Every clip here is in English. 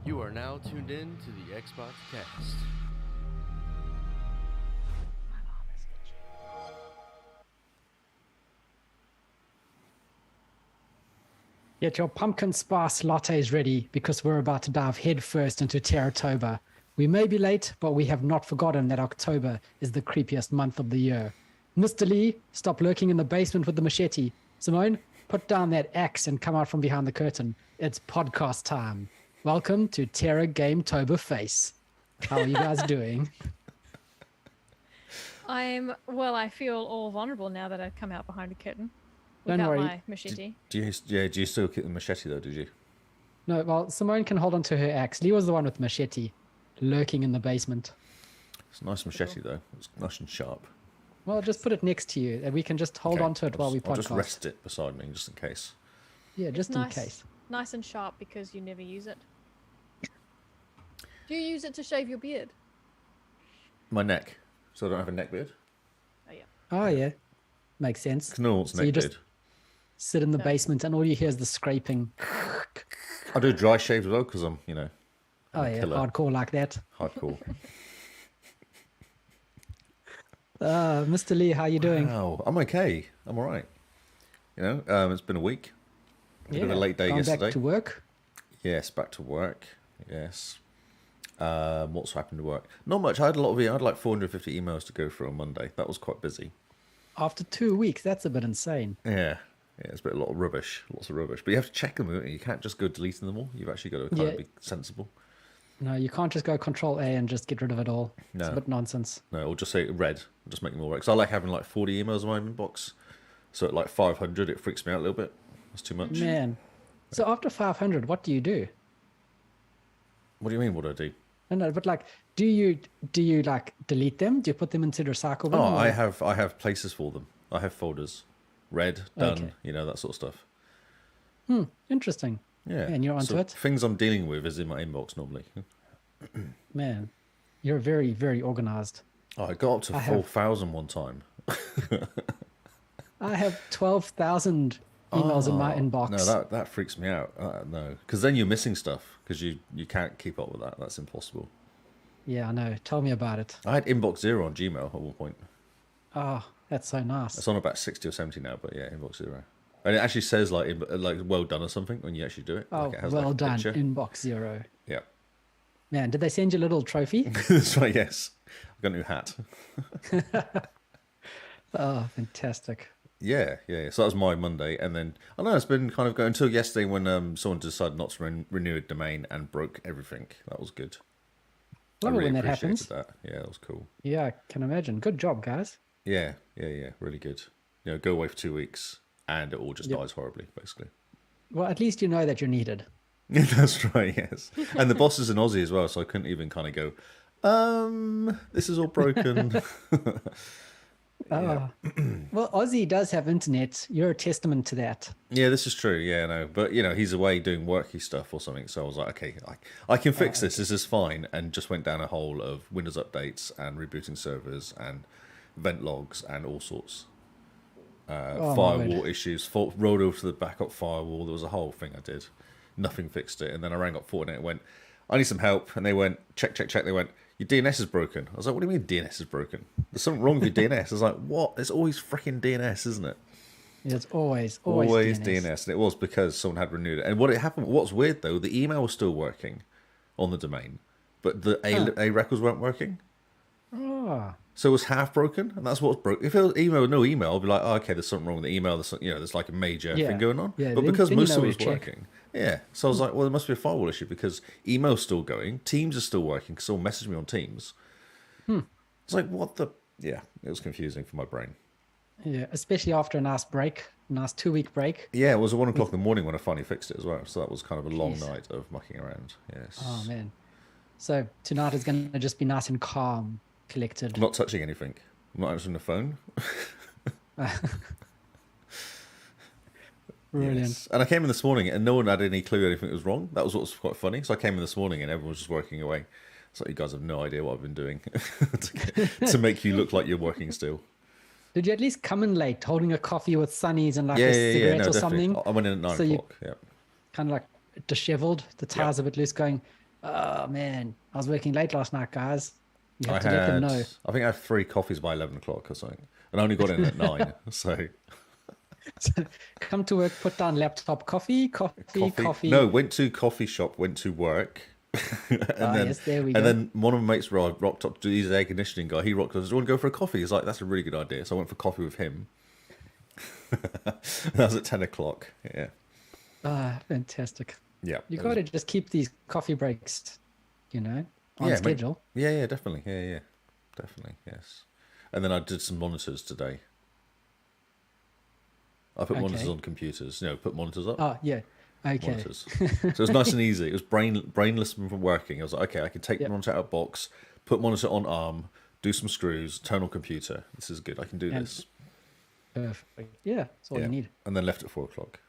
You are now tuned in to the XboxCast. Get your pumpkin spice lattes ready because we're about to dive headfirst into Terratober. We may be late, but we have not forgotten that October is the creepiest month of the year. Mr. Lee, stop lurking in the basement with the machete. Simone, put down that axe and come out from behind the curtain. It's podcast time. Welcome to Terror Game Tober Face. How are you guys doing? I feel all vulnerable now that I've come out behind a curtain Don't without worry. my machete. Do you still keep the machete though, did you? No, well, Simone can hold on to her axe. Lee was the one with machete, lurking in the basement. It's a nice machete though. It's nice and sharp. Well, just put it next to you and we can just hold Okay, on to it while we podcast. I'll just rest it beside me just in case. Yeah, just It's in nice, case. nice and sharp because you never use it. Do you use it to shave your beard? My neck. So I don't have a neck beard? Oh yeah. Oh, yeah. Makes sense. Knall's So you neck just- beard. Sit in the No. basement and all you hear is the scraping. I do dry shave as well because I'm, I'm Oh, a yeah, killer. hardcore like that. Hardcore. Mr. Lee, how you doing? Wow, I'm okay. I'm all right. It's been a week. Bit of a late day gone yesterday. back to work. Yes, back to work. Yes. What's happened to work? Not much. I had like 450 emails to go through on Monday. That was quite busy. After 2 weeks, that's a bit insane. Yeah, it's a lot of rubbish, lots of rubbish. But you have to check them. You can't just go deleting them all. You've actually got to kind Yeah. of be sensible. No, you can't just go Control A and just get rid of it all. It's a No. bit nonsense. No, or just say red. Just make them all red. Because I like having like 40 emails in my inbox. So at like 500, it freaks me out a little bit. That's too much. Man. So after 500, what do you do? What do you mean? What do I do? No, but like, do you like delete them? Do you put them into the recycle bin? Oh, or- I have places for them. I have folders. Red, done, Okay. that sort of stuff. Interesting. Yeah. And you're onto so it? Things I'm dealing with is in my inbox normally. Man, you're very, very organized. Oh, I got up to I have- 4,000 one time. I have 12,000 emails in my inbox. No, that freaks me out. No, because then you're missing stuff because you can't keep up with that. That's impossible. Yeah, I know. Tell me about it. I had inbox 0 on Gmail at one point. Oh, that's so nice. It's on about 60 or 70 now, but yeah, inbox 0. And it actually says like well done or something when you actually do it. Oh, Like it has, well like, a done. picture. Inbox 0. Yeah. Man, did they send you a little trophy? That's right, yes. I've got a new hat. Oh, fantastic. Yeah. So that was my Monday. And then, I don't know, it's been kind of going until yesterday when someone decided not to renew a domain and broke everything. That was good. Love I it really when that appreciated happens. that. Yeah, that was cool. Yeah, I can imagine. Good job, guys. Yeah, really good. Go away for 2 weeks and it all just Yep. dies horribly, basically. Well, at least you know that you're needed. That's right, yes. And the boss is an Aussie as well, so I couldn't even kind of go, this is all broken. Oh. Well, Aussie does have internet. You're a testament to that. Yeah, this is true. Yeah, no, but he's away doing worky stuff or something. So I was like, okay, I can fix this. This is fine. And just went down a hole of Windows updates and rebooting servers and vent logs and all sorts. Oh, my Firewall word. issues. Rolled over to the backup firewall. There was a whole thing I did. Nothing fixed it. And then I rang up Fortinet and went, I need some help. And they went, check. They went, your DNS is broken. I was like, what do you mean DNS is broken? There's something wrong with your DNS. I was like, what? It's always freaking DNS, isn't it? It's always Always DNS. DNS. And it was because someone had renewed it. And what's weird though, the email was still working on the domain, but the A records weren't working. Oh, So it was half broken, and that's what's broke. If it was email with no email, I'd be like, oh, okay, there's something wrong with the email. There's like a major Yeah. thing going on. Yeah, but then- because then you most know of it where was to check. working, yeah. So I was like, well, there must be a firewall issue because email's still going, Teams is still working because someone messaged me on Teams. It's like, what the? Yeah, it was confusing for my brain. yeah. Especially after a nice break, nice 2-week break. Yeah, it was 1 o'clock in the morning when I finally fixed it as well. So that was kind of a long Jeez. night of mucking around. Yes. Oh man. So tonight is going to just be nice and calm, collected. I'm not touching anything. I'm not answering the phone. Brilliant. Yes. And I came in this morning and no one had any clue anything was wrong. That was what was quite funny. So I came in this morning and everyone was just working away. So you guys have no idea what I've been doing to make you look like you're working still. Did you at least come in late, holding a coffee with Sunnies and like Yeah, a yeah, cigarette no, or definitely. something? I went in at 9 So you- o'clock. Yeah. Kind of like disheveled, the tires a bit loose, going, Oh man, I was working late last night, guys. You I have to let them had, know. I think I had 3 coffees by 11 o'clock or something. And I only got in at 9. So, Come to work, put down laptop, coffee, coffee, coffee. coffee. No, went to coffee shop, went to work. and then Yes, there we and go. then one of my mates rocked up to do his air conditioning guy. He rocked up, do you want to go for a coffee? He's like, that's a really good idea. So I went for coffee with him. That was at 10 o'clock. Yeah. Ah, fantastic. Yeah. You it got was- to just keep these coffee breaks, on yeah, schedule. Yeah, definitely. Yeah. Definitely, yes. And then I did some monitors today. I put monitors Okay. on computers, put monitors up. Oh, yeah. Okay. Monitors. So it was nice and easy. It was brainless from working. I was like, okay, I can take Yep. the monitor out of box, put monitor on arm, do some screws, turn on computer. This is good. I can do And- this. Perfect. Yeah, that's all Yeah. you need. And then left at 4 o'clock.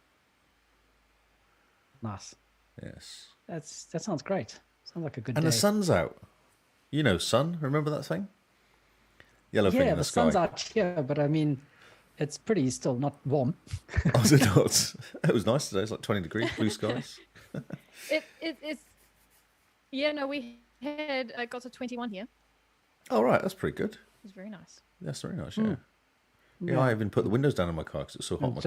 Nice. Yes. That sounds great. Sounds like a good And day. the sun's out. Sun, remember that thing? Yellow thing Yeah, in the the sky. sun's out here, but I mean, it's pretty still not warm. Oh, is it not? It was nice today. It's like 20 degrees, blue skies. It's yeah. No, we had got to 21 here. It Oh, right. That's pretty good. was very nice. That's very nice, Hmm. yeah. Yeah, I even put the windows down in my car because it's so hot in my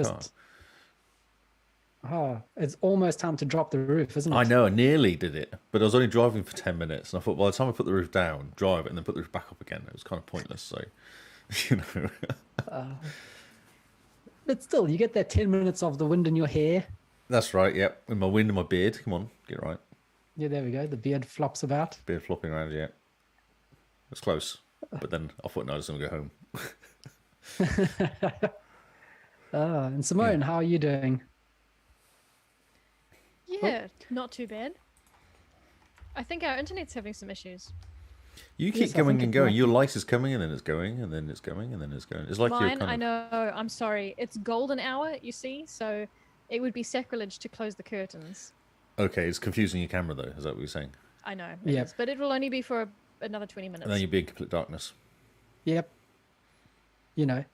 car. It's almost time to drop the roof, isn't it? I know, I nearly did it, but I was only driving for 10 minutes, and I thought by the time I put the roof down, drive it, and then put the roof back up again, it was kind of pointless, so, But still, you get that 10 minutes of the wind in your hair. That's right, yep, and my wind and my beard, come on, get it right. Yeah, there we go. The beard flops about. Beard flopping around, yeah. It's close, but then I thought, no, I just want to go home. And Simone, how are you doing? Yeah, not too bad. I think our internet's having some issues. You Yes, keep I going think and it going, might your light is coming, and then it's going, and then it's going, and then it's going. It's like you're Mine, kind I of... know. I'm sorry. It's golden hour, you see, so it would be sacrilege to close the curtains. Okay, it's confusing your camera, though, is that what you're saying? I know. it Yep. is, but it will only be for another 20 minutes. And then you'll be in complete darkness. Yep.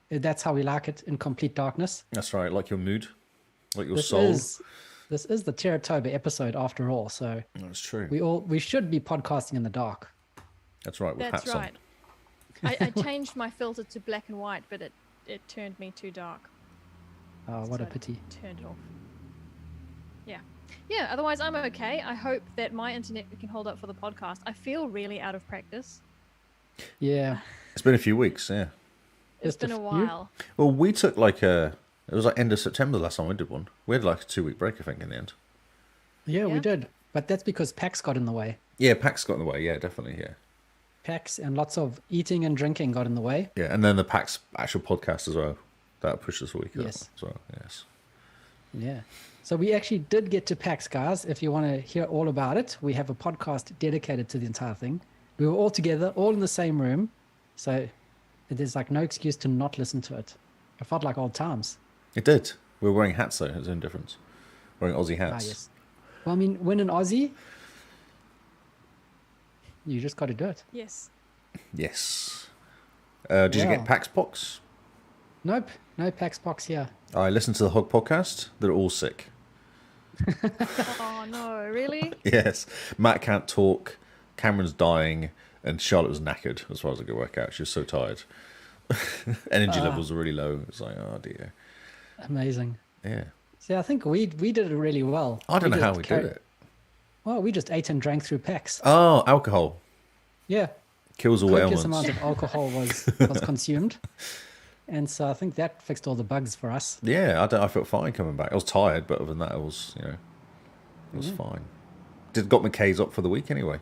That's how we like it, in complete darkness. That's right, like your mood, like your This soul. is the Terratober episode after all, so That's true. we should be podcasting in the dark. That's right, with That's hats right. I changed my filter to black and white, but it turned me too dark. Oh, what a So I pity. Turned it off. Yeah, otherwise I'm okay. I hope that my internet can hold up for the podcast. I feel really out of practice. Yeah. on. It's been a few weeks, yeah. It's Just a been a few? while. Well, we took it was like end of September the last time we did one. We had like a 2-week break, I think, in the end. Yeah, we Yeah. did. But that's because PAX got in the way. Yeah, PAX got in the way, yeah, definitely, yeah. PAX and lots of eating and drinking got in the way. Yeah, and then the PAX actual podcast as well. That pushed us a week Yes. as well, yes. Yeah. So we actually did get to PAX, guys. If you want to hear all about it, we have a podcast dedicated to the entire thing. We were all together, all in the same room. So there's like no excuse to not listen to it. I felt like old times. It did. We were wearing hats, though. It was a difference. Wearing Aussie Ah, hats. yes. Well, I mean, when in Aussie, you just got to do it. Yes. Yes. Did you Wow. get PAX Pox? Nope. No PAX box here. I listened to the Hog podcast. They're all sick. Oh no, really? Yes. Matt can't talk. Cameron's dying. And Charlotte was knackered as far as I could work out. She was so tired. Energy levels were really low. It's like, oh dear. Amazing. Yeah. See, I think we did it really well. I don't know how we just did it. Well, we just ate and drank through PAX. Oh, alcohol. Yeah. Kills all Copious ailments. amount of alcohol was consumed. And so I think that fixed all the bugs for us. Yeah, I felt fine coming back. I was tired, but other than that, it was, it was fine. Got McKay's up for the week anyway.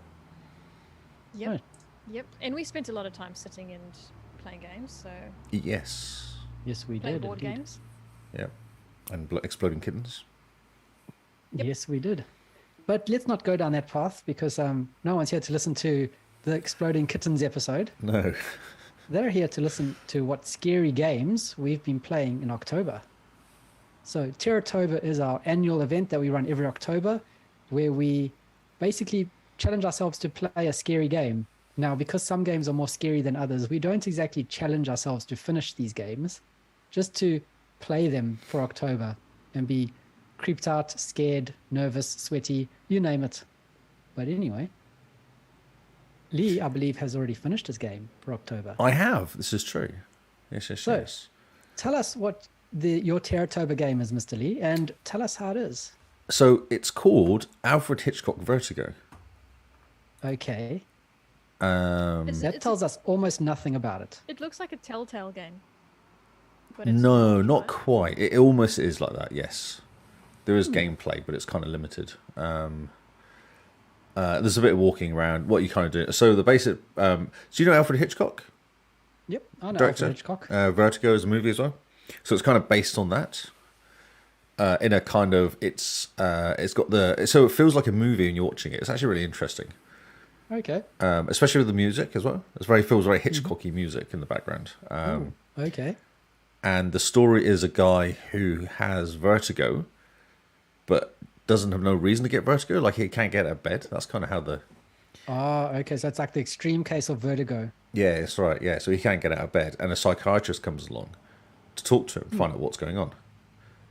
Yep. Right. Yep. And we spent a lot of time sitting and playing games, so Yes. Yes, we playing did. board indeed. games. Yeah. And exploding kittens. Yep. Yes, we did. But let's not go down that path because no one's here to listen to the Exploding Kittens episode. No. They're here to listen to what scary games we've been playing in October. So Terratober is our annual event that we run every October where we basically challenge ourselves to play a scary game. Now, because some games are more scary than others, we don't exactly challenge ourselves to finish these games, just to play them for October and be creeped out, scared, nervous, sweaty, you name it. But anyway, Lee, I believe, has already finished his game for October. I have. This is true. Yes. So, tell us what your Terratober game is, Mr. Lee, and tell us how it is. So it's called Alfred Hitchcock Vertigo. Okay. It's- Tells us almost nothing about it. It looks like a Telltale game. But it's No, not right? quite. It almost is like that, yes. There is gameplay, but it's kind of limited. There's a bit of walking around, what you kind of do. So the basic... do you know Alfred Hitchcock? Yep, I know Director? Alfred Hitchcock. Vertigo is a movie as well. So it's kind of based on that. In a kind of... It's got the... So it feels like a movie when you're watching it. It's actually really interesting. Okay. Especially with the music as well. Feels very Hitchcocky music in the background. Okay. And the story is a guy who has vertigo, but doesn't have no reason to get vertigo. Like he can't get out of bed. That's kind of how the... Okay. So it's like the extreme case of vertigo. Yeah, that's right. Yeah, so he can't get out of bed. And a psychiatrist comes along to talk to him, find out what's going on.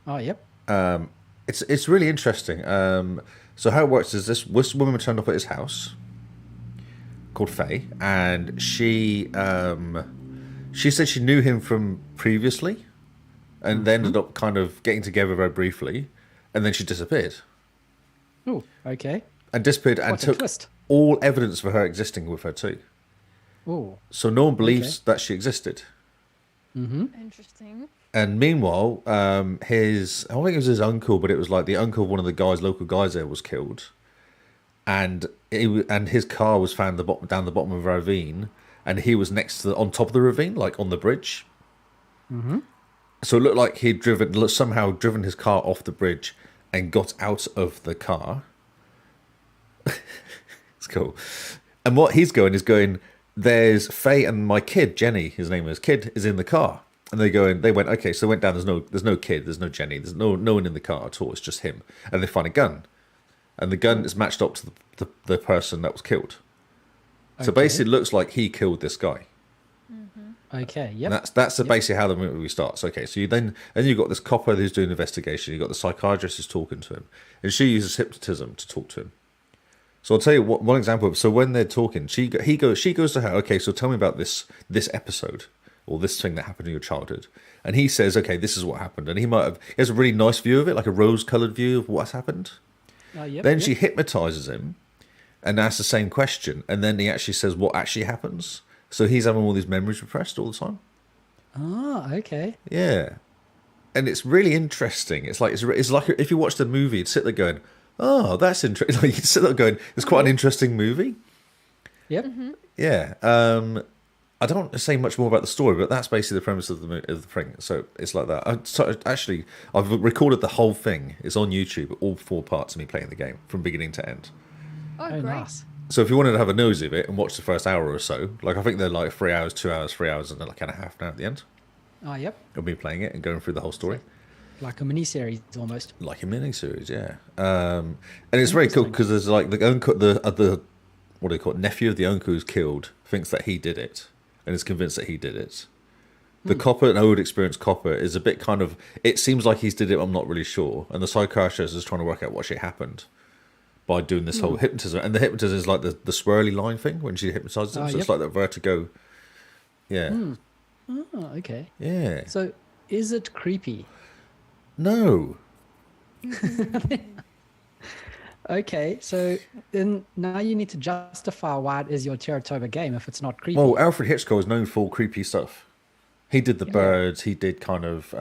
Oh, yep. It's really interesting. So how it works is this woman turned up at his house called Faye, and she said she knew him from previously, and they ended up kind of getting together very briefly, and then she disappeared. Oh, okay. And disappeared and What a took twist. all evidence for her existing with her too. Oh, So no one believes that she existed. Interesting. And meanwhile, I think it was his uncle, but it was like the uncle of one of the guys, local guys there, was killed, and his car was found down the bottom of a ravine, and he was on top of the ravine, like on the bridge. So it looked like he'd somehow driven his car off the bridge and got out of the car. It's cool. And what he's going is there's Faye and my kid, Jenny, his name is, kid is in the car. And they went, okay, so they went down, there's no kid, there's no Jenny, there's no one in the car at all, it's just him. And they find a gun. And the gun is matched up to the person that was killed. So basically it looks like he killed this guy. okay. Yep. And that's basically how the movie starts. Okay, so you've got this copper who's doing an investigation, you've got the psychiatrist who's talking to him, and she uses hypnotism to talk to him. So I'll tell you one example. So when they're talking, she goes to her, okay, so tell me about this episode, or this thing that happened in your childhood. And he says, okay, this is what happened. And he has a really nice view of it, like a rose-coloured view of what's happened. Then she hypnotizes him and asks the same question. And then he actually says what actually happens. So he's having all these memories repressed all the time. Oh, okay. Yeah. And it's really interesting. It's like if you watched the movie, you'd sit there going, oh, that's interesting. Like, you'd sit there going, it's quite an interesting movie. Yep. Yeah. I don't want to say much more about the story, but that's basically the premise of the thing. So it's like that. I've recorded the whole thing. It's on YouTube, all 4 parts of me playing the game from beginning to end. Oh, Oh, great. nice. So if you wanted to have a nosy of it and watch the first hour or so, like I think they're like 3 hours, 2 hours, 3 hours, and they're like an half an hour at the end Oh, yep. of me playing it and going through the whole story. Like a mini series almost. Like a mini series, yeah. And it's very cool because there's like the uncle, the what do they call it, nephew of the uncle who's killed thinks that he did it and is convinced that he did it. The copper, an old experienced copper, is a bit kind of, it seems like he's did it, I'm not really sure. And the psychiatrist is trying to work out what actually happened by doing this whole hypnotism. And the hypnotism is like the swirly line thing when she hypnotizes him. So it's like that vertigo. Yeah. Oh, okay. Yeah. So is it creepy? No. Okay, so then now you need to justify why it is your Terratober game if it's not creepy. Well, Alfred Hitchcock is known for creepy stuff. He did the birds. He did kind of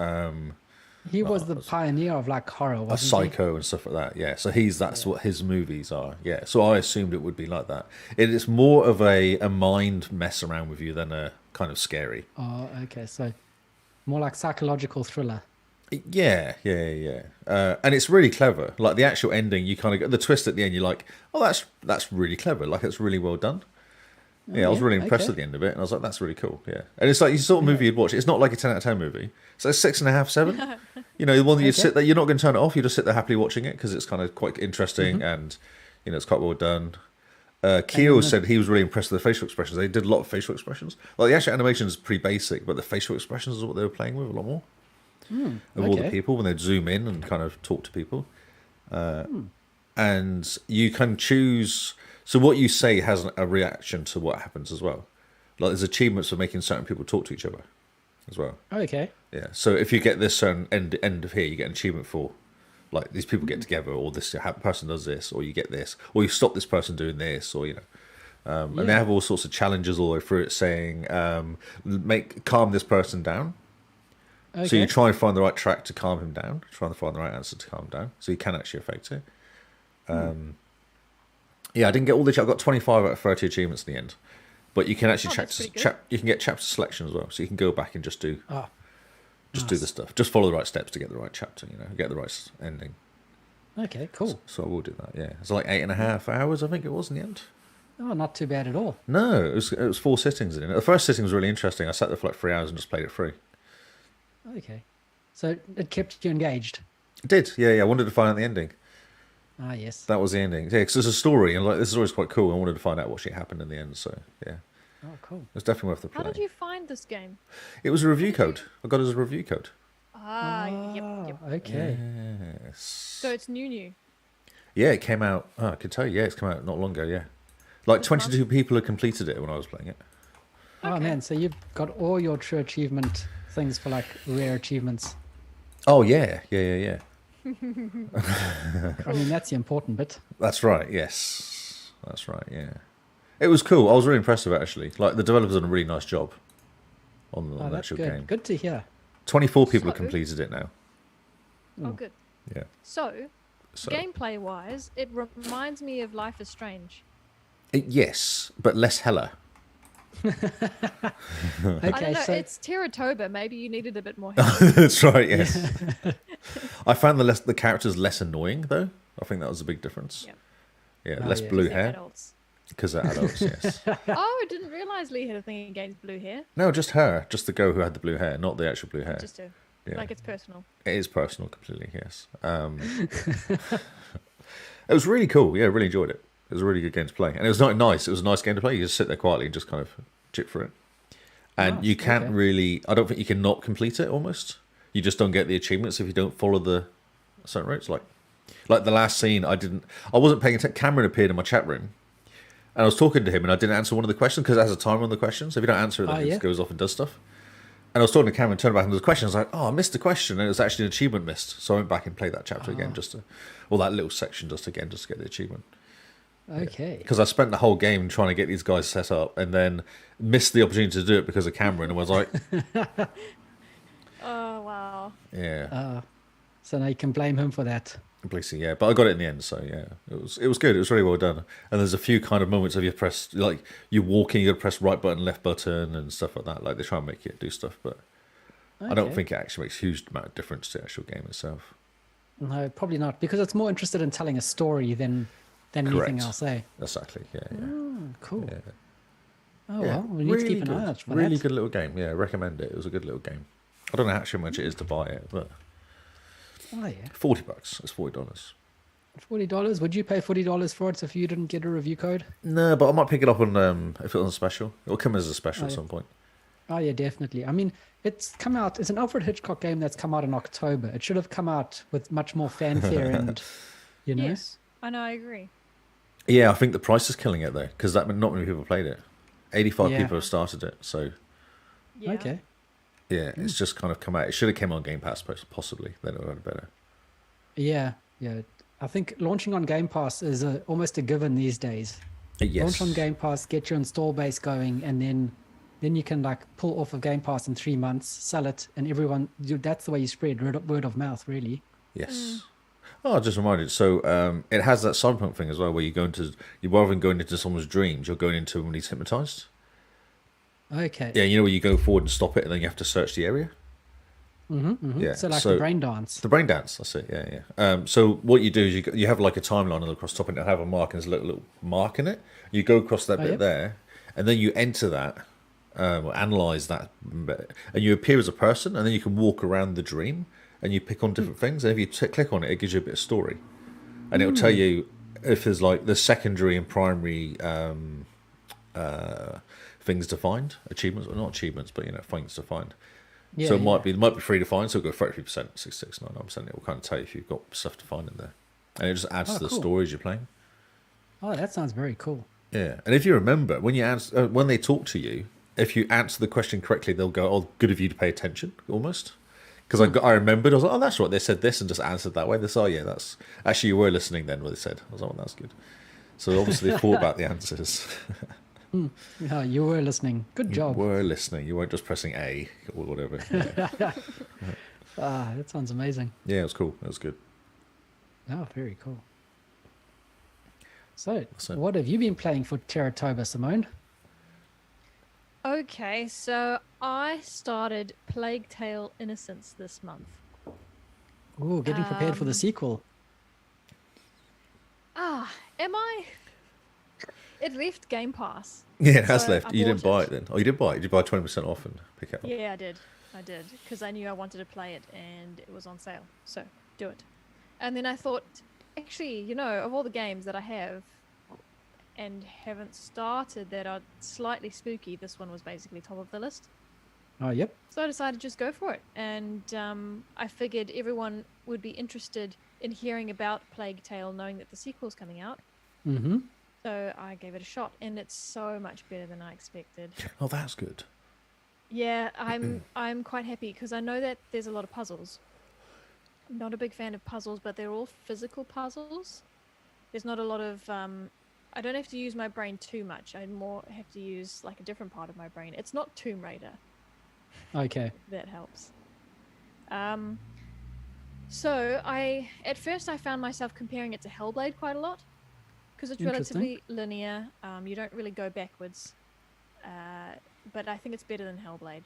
he was the pioneer of like horror, a wasn't Psycho and stuff like that. Yeah, so that's what his movies are. Yeah, so I assumed it would be like that. It is more of a mind mess around with you than a kind of scary. he? Oh, okay, so more like psychological thriller. Yeah. And it's really clever. Like the actual ending, you kind of get the twist at the end. You're like, oh, that's really clever. Like it's really well done. Yeah, I was really impressed at the end of it, and I was like, that's really cool. Yeah, and it's like you sort of movie you'd watch. It's not like a 10 out of 10 movie. It's like 6.5, 7. You know, the one that you'd sit there. You're not going to turn it off. You just sit there happily watching it because it's kind of quite interesting and it's quite well done. Keo said he was really impressed with the facial expressions. They did a lot of facial expressions. Like the actual animation is pretty basic, but the facial expressions is what they were playing with a lot more. Of all the people when they'd zoom in and kind of talk to people. and you can choose. So what you say has a reaction to what happens as well. Like there's achievements for making certain people talk to each other as well. Okay. Yeah. So if you get this certain end of here, you get an achievement for, like these people get together, or this person does this, or you get this, or you stop this person doing this, or and they have all sorts of challenges all the way through it, saying calm this person down. Okay. So you try and find the right track to calm him down, trying to find the right answer to calm him down, so you can actually affect it. Yeah, I didn't get all the. I got 25 out of 30 achievements in the end, but you can actually you can get chapter selection as well, so you can go back and just do do the stuff, just follow the right steps to get the right chapter, get the right ending. Okay, cool. So I will do that. Yeah, it's like 8.5 hours, I think it was in the end. Oh, not too bad at all. No, it was 4 sittings in it. The first sitting was really interesting. I sat there for like 3 hours and just played it through. Okay, so it kept you engaged. It did, yeah. I wanted to find out the ending. Ah, yes. That was the ending. Yeah, because it's a story, and like this is always quite cool. I wanted to find out what shit happened in the end. So yeah. Oh, cool. It's definitely worth the play. How did you find this game? It was a review code. I got it as a review code. Yep. Okay. Yes. So it's new. Yeah, it came out. Oh, I can tell you. Yeah, it's come out not long ago. Yeah, like 22 people had completed it when I was playing it. Oh Okay. man, so you've got all your true achievement things for like rare achievements. Oh yeah. I mean, that's the important bit. That's right. Yes, that's right. Yeah, it was cool. I was really impressed with it actually. Like the developers done a really nice job on the That's actual good. game. Good to hear. 24 people have So- completed it now. Oh, good. Yeah. So, So gameplay-wise, it reminds me of Life is Strange. yes, but less hella. I Okay, don't know. so It's Terratoba. Maybe you needed a bit more help. That's right. Yes. I found the characters less annoying though. I think that was a big difference. Yep. Yeah, Oh, less yeah. blue They're hair adults. because they're adults. Yes. Oh, I didn't realize Lee had a thing against blue hair. No, just her, just the girl who had the blue hair, not the actual blue hair. Just to, Yeah. like it's personal. It is personal, completely. Yes. It was really cool. Yeah, really enjoyed it. It was a really good game to play, and it was not nice. It was a nice game to play. You just sit there quietly and just kind of chip through it, and Nice, you can't okay. really. I don't think you can not complete it. Almost, you just don't get the achievements if you don't follow the certain routes. Like the last scene, I wasn't paying attention. Cameron appeared in my chat room, and I was talking to him, and I didn't answer one of the questions because it has a timer on the question. So if you don't answer it, then it just goes off and does stuff. And I was talking to Cameron, turned back and there was a question. I was like, oh, I missed the question. And it was actually an achievement missed. So I went back and played that chapter again, or that little section just to get the achievement. okay. Because I spent the whole game trying to get these guys set up and then missed the opportunity to do it because of Cameron. And was like, Oh, wow. yeah, So now you can blame him for that. completely, yeah. But I got it in the end, so yeah, it was good. It was really well done. And there's a few kind of moments of you press, like you're walking, you got to press right button, left button, and stuff like that. Like they try and make you do stuff, but I don't Okay. think it actually makes a huge amount of difference to the actual game itself. No, probably not, because it's more interested in telling a story than anything Correct. else, eh? Exactly, yeah. Cool. Yeah. Oh, Yeah, well, we need to keep an eye out for really that. good little game. Yeah, recommend it. It was a good little game. I don't know actually how much it is to buy it, but Oh, yeah. $40. It's $40. $40. Would you pay $40 for it if you didn't get a review code? No, but I might pick it up on if it's on special. It'll come as a special Oh, at yeah. some point. Oh, yeah, definitely. I mean, it's come out. It's an Alfred Hitchcock game that's come out in October. It should have come out with much more fanfare and, you know. Yes. I know, I agree. Yeah, I think the price is killing it though, because not many people played it. 85 Yeah. people have started it, so Yeah. Okay. yeah, it's just kind of come out. It should have came on Game Pass possibly. Then it would have been better. Yeah, yeah. I think launching on Game Pass is almost a given these days. Yes. Launch on Game Pass, get your install base going, and then you can like pull off of Game Pass in 3 months, sell it, and that's the way you spread word of mouth, really. Yes. Oh, I just reminded. So it has that cyberpunk thing as well, where you rather than going into someone's dreams, you're going into when he's hypnotized. Okay. Yeah, you know where you go forward and stop it, and then you have to search the area. Yeah. So like the brain dance. The brain dance. That's it. Yeah, yeah. So what you do is you have like a timeline across the top, and it'll have a mark, and there's a little mark in it. You go across that bit yep. there, and then you enter that, or analyze that bit, and you appear as a person, and then you can walk around the dream, and you pick on different things, and if you click on it, it gives you a bit of story, and it'll tell you if there's like the secondary and primary things to find, achievements, or not achievements, but things to find. Yeah, So it might be free to find, so it'll go 33%, 66%, 99%. It will kind of tell you if you've got stuff to find in there. and it just adds to the cool. stories you're playing. Oh, that sounds very cool. Yeah, and if you remember, when you answer, when they talk to you, if you answer the question correctly, they'll go, "Oh, good of you to pay attention," almost. Because I remembered, I was like, "Oh, that's right." They said this and just answered that way. They said, "Oh, yeah, that's actually you were listening then." What they said, I was like, "Oh, that's good." So obviously they thought about the answers. Yeah, you were listening. Good job. You were listening. You weren't just pressing A or whatever. Yeah, That sounds amazing. yeah, it was cool. It was good. Oh, very cool. So, So- what have you been playing for Terratoba, Simone? Okay, so I started Plague Tale Innocence this month. Ooh, getting prepared for the sequel. Am I? It left Game Pass. Yeah, it has So left. I You didn't bought buy it. it then. Oh, you did buy it. Did you buy 20% off and pick it up? Yeah, I did. Because I knew I wanted to play it and it was on sale. So, do it. And then I thought, actually, you know, of all the games that I have and haven't started that are slightly spooky, this one was basically top of the list. Oh, yep. So I decided to just go for it. And I figured everyone would be interested in hearing about Plague Tale, knowing that the sequel's coming out. Mm-hmm. So I gave it a shot, and it's so much better than I expected. Oh, that's good. Yeah, I'm quite happy because I know that there's a lot of puzzles. I'm not a big fan of puzzles, but they're all physical puzzles. There's not a lot of I don't have to use my brain too much. I more have to use like a different part of my brain. It's not Tomb Raider. Okay. That helps. So at first I found myself comparing it to Hellblade quite a lot because it's Interesting. relatively linear. You don't really go backwards, but I think it's better than Hellblade,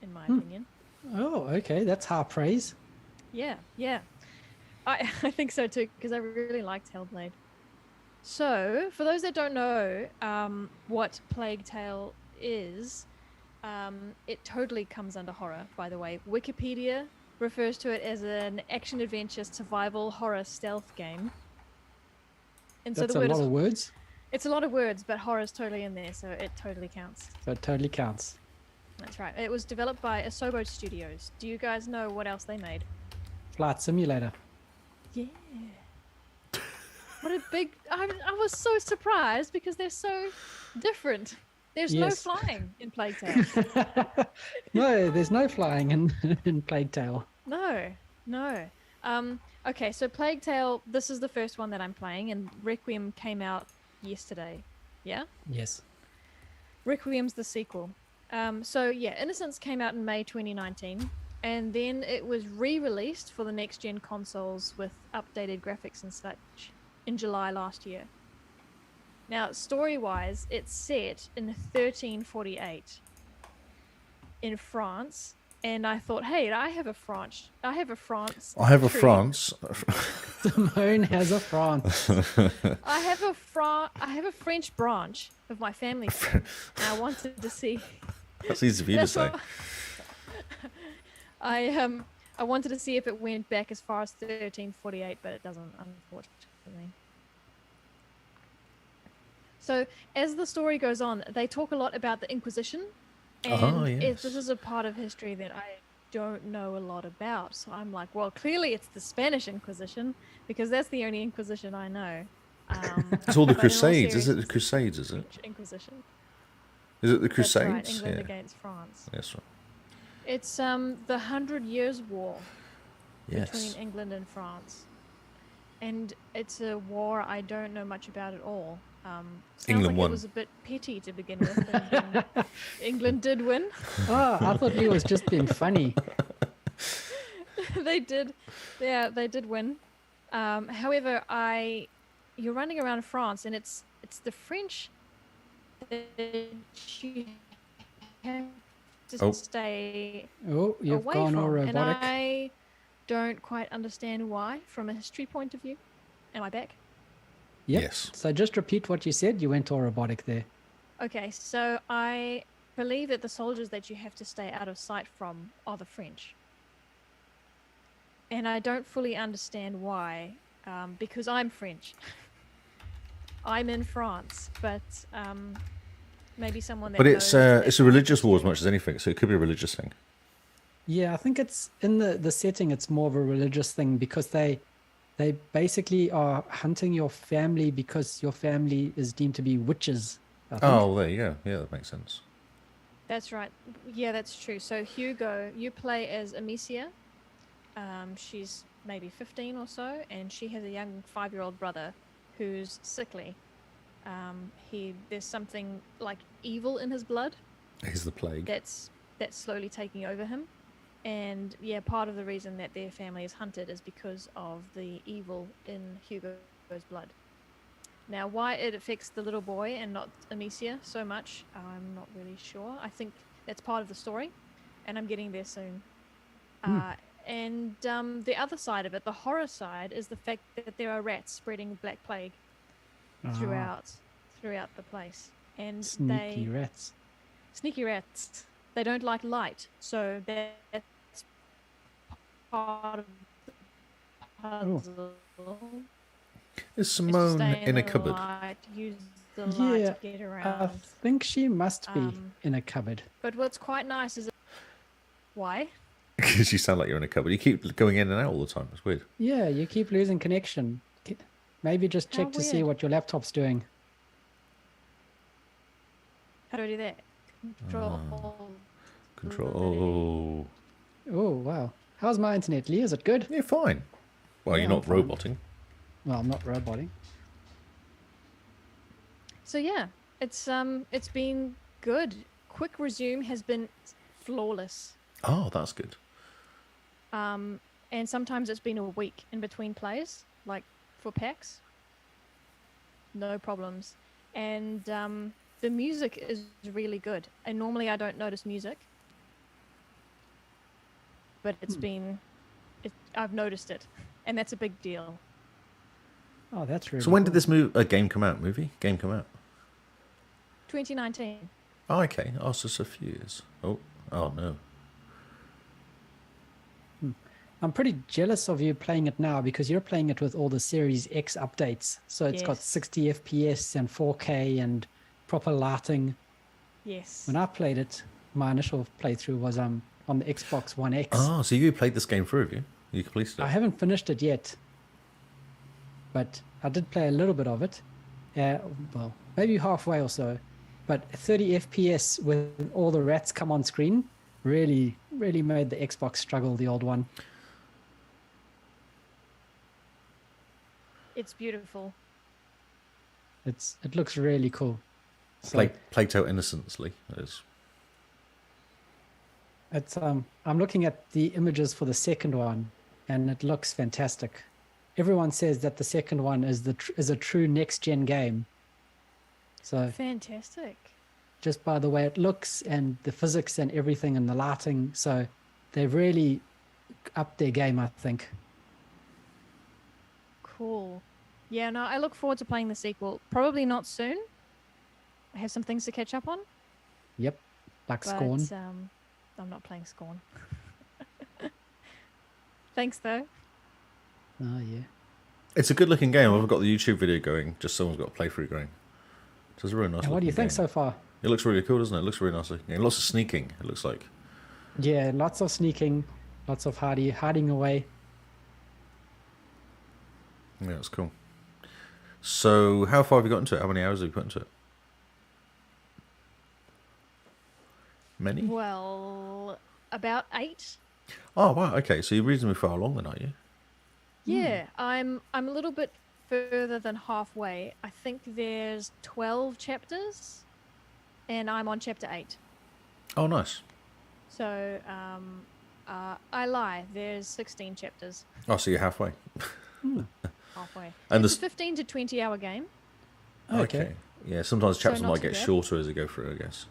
in my opinion. Oh, okay. That's high praise. Yeah. I think so too because I really liked Hellblade. So for those that don't know what Plague Tale is, it totally comes under horror, by the way. Wikipedia refers to it as an action-adventure survival horror stealth game. And That's so a the word lot is, of words. it's a lot of words, but horror is totally in there, so it totally counts. So it totally counts. That's right. It was developed by Asobo Studios. Do you guys know what else they made? Flight Simulator. Yeah. What a big... I was so surprised because they're so different. There's Yes. no flying in Plague Tale. No, there's no flying in Plague Tale. No. Okay, so Plague Tale, this is the first one that I'm playing, and Requiem came out yesterday. Yeah? Yes. Requiem's the sequel. So yeah, Innocence came out in May 2019, and then it was re-released for the next-gen consoles with updated graphics and such in July last year. Now, story-wise, it's set in 1348 in France, and I thought, hey, I have a France. I have a tree. France. Simone has a France. I have a French branch of my family, and I wanted to see. That's easy for you to That's say. what- I wanted to see if it went back as far as 1348, but it doesn't, unfortunately. So as the story goes on, they talk a lot about the Inquisition, and yes. this is a part of history that I don't know a lot about. So I'm like, well, clearly it's the Spanish Inquisition because that's the only Inquisition I know. It's all the but in all Crusades, is it? The seriousness, Crusades, is it? French Inquisition. Is it the That's Crusades? right, England Yeah. against France. Yes, right. It's the 100 Years' War Yes. between England and France, and it's a war I don't know much about at all. Sounds England like won. It was a bit petty to begin with. And England did win. Oh, I thought he was just being funny. They did, yeah, they did win. However, you're running around France, and it's the French that you have to Oh. stay Oh, you've away gone all from, and robotic. I don't quite understand why from a history point of view. Am I back? Yep. Yes. So just repeat what you said. You went all robotic there. Okay, so I believe that the soldiers that you have to stay out of sight from are the French. And I don't fully understand why, because I'm French. I'm in France, but maybe someone that But knows it's a that- religious war as much as anything, so it could be a religious thing. Yeah, I think it's in the setting. It's more of a religious thing because they They basically are hunting your family because your family is deemed to be witches, I think. Oh, there you go. Yeah, that makes sense. That's right. Yeah, that's true. So Hugo, you play as Amicia. She's maybe 15 or so, and she has a young 5-year-old brother who's sickly. There's something like evil in his blood He's the plague. that's slowly taking over him. And yeah, part of the reason that their family is hunted is because of the evil in Hugo's blood. Now, why it affects the little boy and not Amicia so much, I'm not really sure. I think that's part of the story, and I'm getting there soon. And the other side of it, the horror side, is the fact that there are rats spreading Black Plague throughout the place. And Sneaky rats. Sneaky rats. They don't like light, so that's part of the puzzle. Is Simone in a cupboard? Light, use the light to get around. I think she must be in a cupboard. But what's quite nice is... Why? Because you sound like you're in a cupboard. You keep going in and out all the time. It's weird. Yeah, you keep losing connection. Maybe just check to see weird. what your laptop's doing. How do I do that? Control. Oh, wow. How's my internet, Lee? Is it good? Yeah, fine. Well, Yeah, you're not I'm fine. roboting. Well, I'm not roboting. So yeah, it's been good. Quick resume has been flawless. Oh, that's good. And sometimes it's been a week in between plays, like for packs. No problems. And the music is really good. And normally I don't notice music, but I've noticed it, and that's a big deal. Oh, that's really So when did cool. this game come out? Game come out? 2019. Oh, okay. Oh, so it's a few years. Oh no. I'm pretty jealous of you playing it now because you're playing it with all the Series X updates. So it's got Yes. 60 FPS and 4K and proper lighting. Yes. When I played it, my initial playthrough was on the Xbox One X. Oh, so you played this game through, have you? You completed it? I haven't finished it yet, but I did play a little bit of it. Well, maybe halfway or so. But 30 FPS with all the rats come on screen really made the Xbox struggle, the old one. It's beautiful. It looks really cool. So Plagued Out Innocence, Lee. It is. it's I'm looking at the images for the second one, and it looks fantastic. Everyone says that the second one is a true next gen game. So Fantastic. just by the way it looks and the physics and everything and the lighting, so they've really upped their game, I think. Cool. Yeah, no, I look forward to playing the sequel. Probably not soon. I have some things to catch up on. Yep, like But Scorn. I'm not playing Scorn. Thanks, though. Oh yeah. It's a good looking game. I've got the YouTube video going. Just someone's got a playthrough going. So it's a really nice. And what do you looking think game. so far? It looks really cool, doesn't it? It looks really nice. Yeah, lots of sneaking. It looks like. Yeah, lots of sneaking, lots of hiding away. Yeah, it's cool. So, how far have you got into it? How many hours have you put into it? Many? Well, about 8. Oh wow. Okay, so you're reasonably far along then, are you? Yeah, I'm a little bit further than halfway. I think there's 12 chapters, and I'm on chapter 8. Oh, nice. So, I lie. There's 16 chapters. Oh, so you're halfway. Halfway. And It's a there's 15 to 20 hour game. Okay. Yeah, sometimes chapters not might too get bad. shorter as you go through, I guess.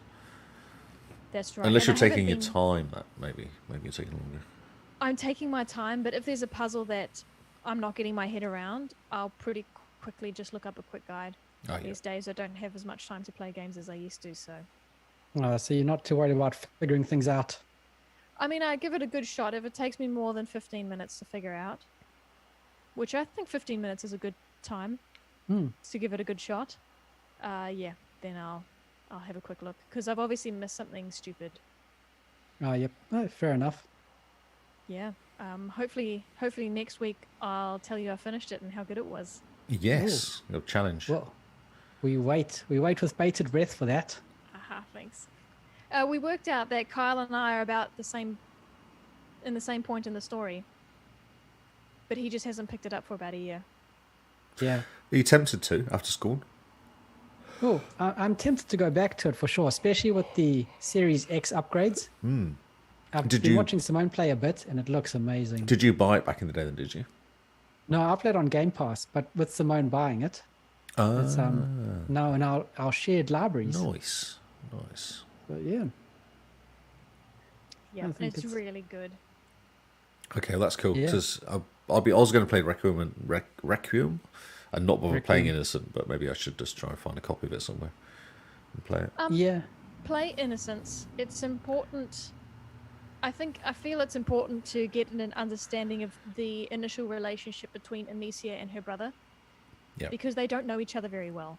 That's right. Unless And you're I haven't taking your been- time, that maybe you're taking longer. I'm taking my time, but if there's a puzzle that I'm not getting my head around, I'll pretty quickly just look up a quick guide. Oh, yeah. These days, I don't have as much time to play games as I used to, so. So you're not too worried about figuring things out. I mean, I give it a good shot. If it takes me more than 15 minutes to figure out, which I think 15 minutes is a good time to give it a good shot, yeah, then I'll have a quick look, because I've obviously missed something stupid. Oh, yep. Oh, fair enough. Yeah. Hopefully next week I'll tell you I finished it and how good it was. Yes, your challenge. Well, we wait with bated breath for that. Aha, thanks. We worked out that Kyle and I are about the same point in the story, but he just hasn't picked it up for about a year. Yeah. Are you tempted to after school? Oh, I'm tempted to go back to it for sure, especially with the Series X upgrades. I've been watching Simone play a bit, and it looks amazing. Did you buy it back in the day then, did you? No, I played on Game Pass, but with Simone buying it, it's now in our shared libraries. Nice. But yeah. Yeah, it's really good. Okay, well, that's cool. Because I was going to play Requiem and not bother playing Innocent, but maybe I should just try and find a copy of it somewhere and play it. Play Innocence. It's important. I feel it's important to get an understanding of the initial relationship between Amicia and her brother. Yeah. Because they don't know each other very well.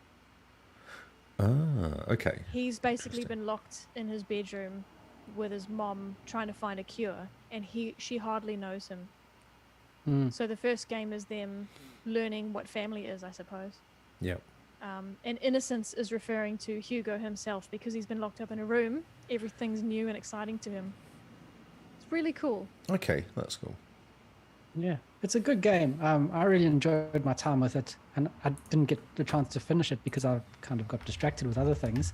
Ah, okay. He's basically been locked in his bedroom with his mom trying to find a cure, and she hardly knows him. So the first game is them learning what family is, I suppose. Yeah. And Innocence is referring to Hugo himself because he's been locked up in a room. Everything's new and exciting to him. It's really cool. Okay, that's cool. Yeah, it's a good game. I really enjoyed my time with it, and I didn't get the chance to finish it because I kind of got distracted with other things.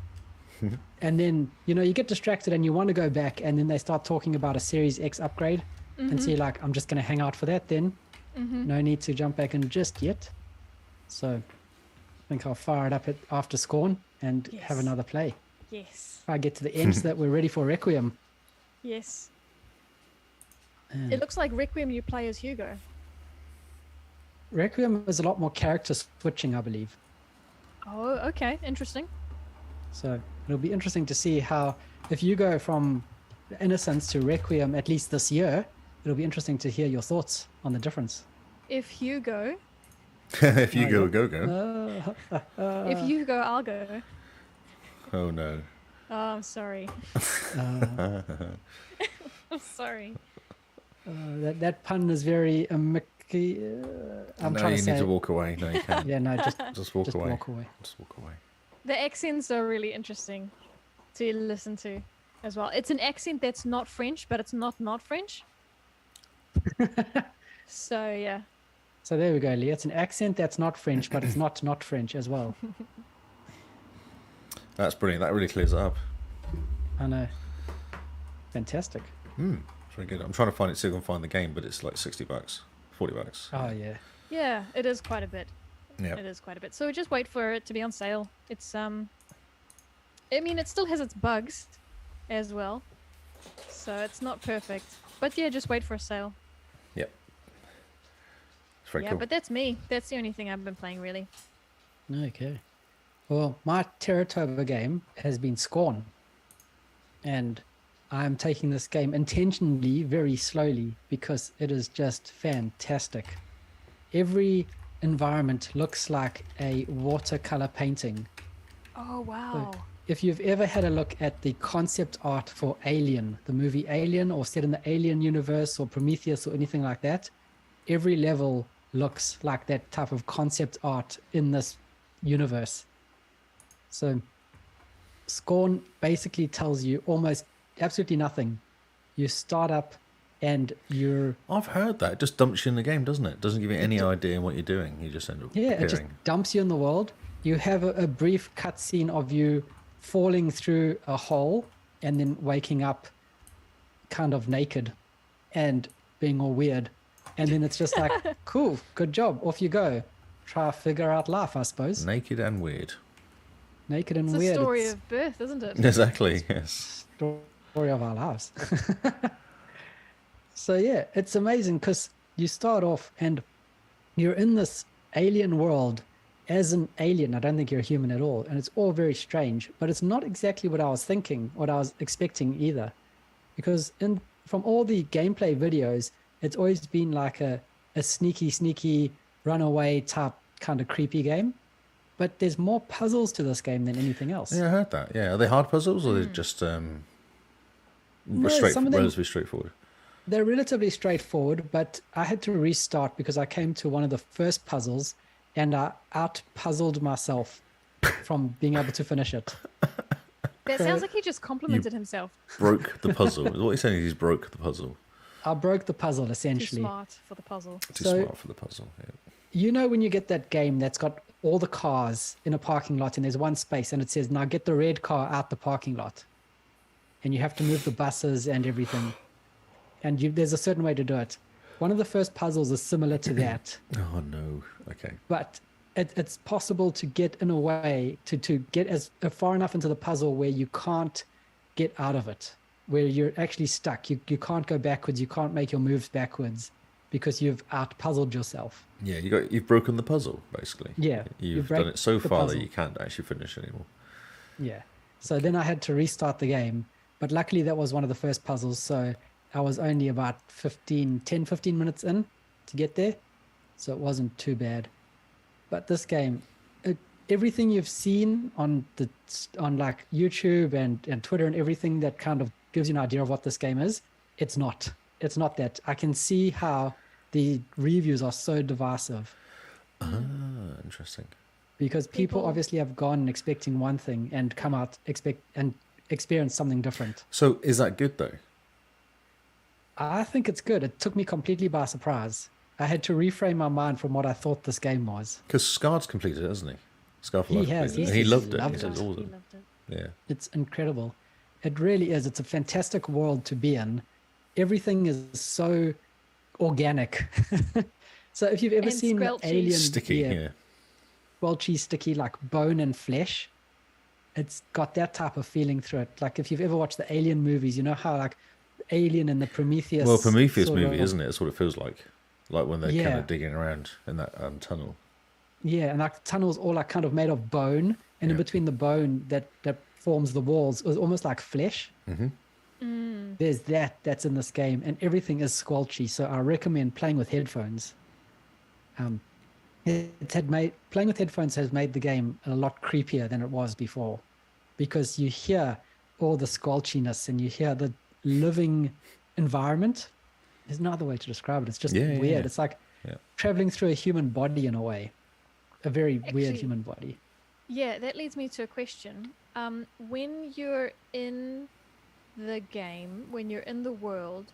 And then, you get distracted and you want to go back, and then they start talking about a Series X upgrade, and so you're like, I'm just going to hang out for that then. No need to jump back in just yet. So I think I'll fire it up after Scorn and have another play. Yes. If I get to the end so that we're ready for Requiem. Yes. It looks like Requiem you play as Hugo. Requiem is a lot more character switching, I believe. Oh, okay. Interesting. So it'll be interesting to see how, if you go from Innocence to Requiem, at least this year, it'll be interesting to hear your thoughts on the difference. If Hugo... if you go. If you go, I'll go. Oh, no. Oh, I'm sorry. I'm sorry. That pun is very Mickey. I'm trying to say. You need to walk away. No, you can't. Yeah, no, just walk away. Just walk away. The accents are really interesting to listen to as well. It's an accent that's not French, but it's not French. So, yeah. So there we go, Lee. It's an accent that's not French, but it's not French as well. That's brilliant. That really clears it up. I know. Fantastic. It's very good. I'm trying to find it so I can find the game, but it's like $60, $40. Oh, yeah. Yeah, it is quite a bit. Yeah. It is quite a bit. So just wait for it to be on sale. It's I mean, it still has its bugs as well. So it's not perfect. But yeah, just wait for a sale. Yep. It's very cool. But that's me. That's the only thing I've been playing, really. Okay. Well, my Terratoba game has been Scorn. And I'm taking this game intentionally very slowly because it is just fantastic. Every environment looks like a watercolor painting. Oh, wow. So if you've ever had a look at the concept art for Alien, the movie Alien, or set in the Alien universe or Prometheus or anything like that, every level looks like that type of concept art in this universe. So Scorn basically tells you almost absolutely nothing. You start up and you're... I've heard that. It just dumps you in the game, doesn't it? Doesn't give you any idea what you're doing. You just end up appearing. It just dumps you in the world. You have a brief cutscene of you falling through a hole and then waking up kind of naked and being all weird. And then it's just like, cool, good job, off you go. Try to figure out life, I suppose. Naked and weird. Naked and it's weird. It's a story of birth, isn't it? Exactly, yes. Story of our lives. So yeah, it's amazing because you start off and you're in this alien world as an alien. I don't think you're a human at all. And it's all very strange, but it's not exactly what I was thinking, what I was expecting either. Because from all the gameplay videos, it's always been like a sneaky runaway type kind of creepy game. But there's more puzzles to this game than anything else. Yeah, I heard that. Yeah, are they hard puzzles or are they just No, some of them, relatively straightforward? They're relatively straightforward, but I had to restart because I came to one of the first puzzles and I out-puzzled myself from being able to finish it. That sounds like he just complimented himself. Broke the puzzle. What he's saying is he's broke the puzzle. I broke the puzzle, Too essentially. smart for the puzzle. Too So- smart for the puzzle. Yeah. You know when you get that game that's got all the cars in a parking lot and there's one space and it says, now get the red car out the parking lot. And you have to move the buses and everything. And there's a certain way to do it. One of the first puzzles is similar to that. Oh, no. Okay. But it's possible to get in a way to get as far enough into the puzzle where you can't get out of it, where you're actually stuck. You can't go backwards. You can't make your moves backwards because you've out-puzzled yourself. Yeah, you've broken the puzzle, basically. Yeah, You've break done it so the far puzzle. that you can't actually finish anymore. Yeah. So then I had to restart the game. But luckily that was one of the first puzzles. So I was only about 10, 15 minutes in to get there. So it wasn't too bad. But this game, everything you've seen on like YouTube and Twitter and everything that kind of gives you an idea of what this game is, it's not. It's not that. I can see how the reviews are so divisive. Ah, interesting. Because people People- obviously have gone expecting one thing and come out experience something different. So is that good, though? I think it's good. It took me completely by surprise. I had to reframe my mind from what I thought this game was. Because Scar's completed it, hasn't he? Scar for He Life has, completed it. yes, And he yes, loved he it. loved He said it. it's He awesome. loved it. Yeah. It's incredible. It really is. It's a fantastic world to be in. Everything is so organic. So if you've ever And seen squelchy. Alien, Sticky, yeah. squelchy, sticky, like bone and flesh, it's got that type of feeling through it. Like if you've ever watched the Alien movies, you know how like Alien and the Prometheus. Well, Prometheus sort movie, of- isn't it? That's what it feels like. Like when they're kind Yeah. of digging around in that tunnel. Yeah, and like the tunnels all like kind of made of bone, and in Yeah. between the bone that forms the walls is almost like flesh. Mm-hmm. There's that's in this game, and everything is squelchy. So I recommend playing with headphones. Playing with headphones has made the game a lot creepier than it was before, because you hear all the squelchiness and you hear the living environment. There's no other way to describe it. It's just Yeah, yeah, weird. yeah. It's like Yeah. traveling through a human body in a way, a very weird Actually- human body. Yeah, that leads me to a question. When you're in the game, when you're in the world,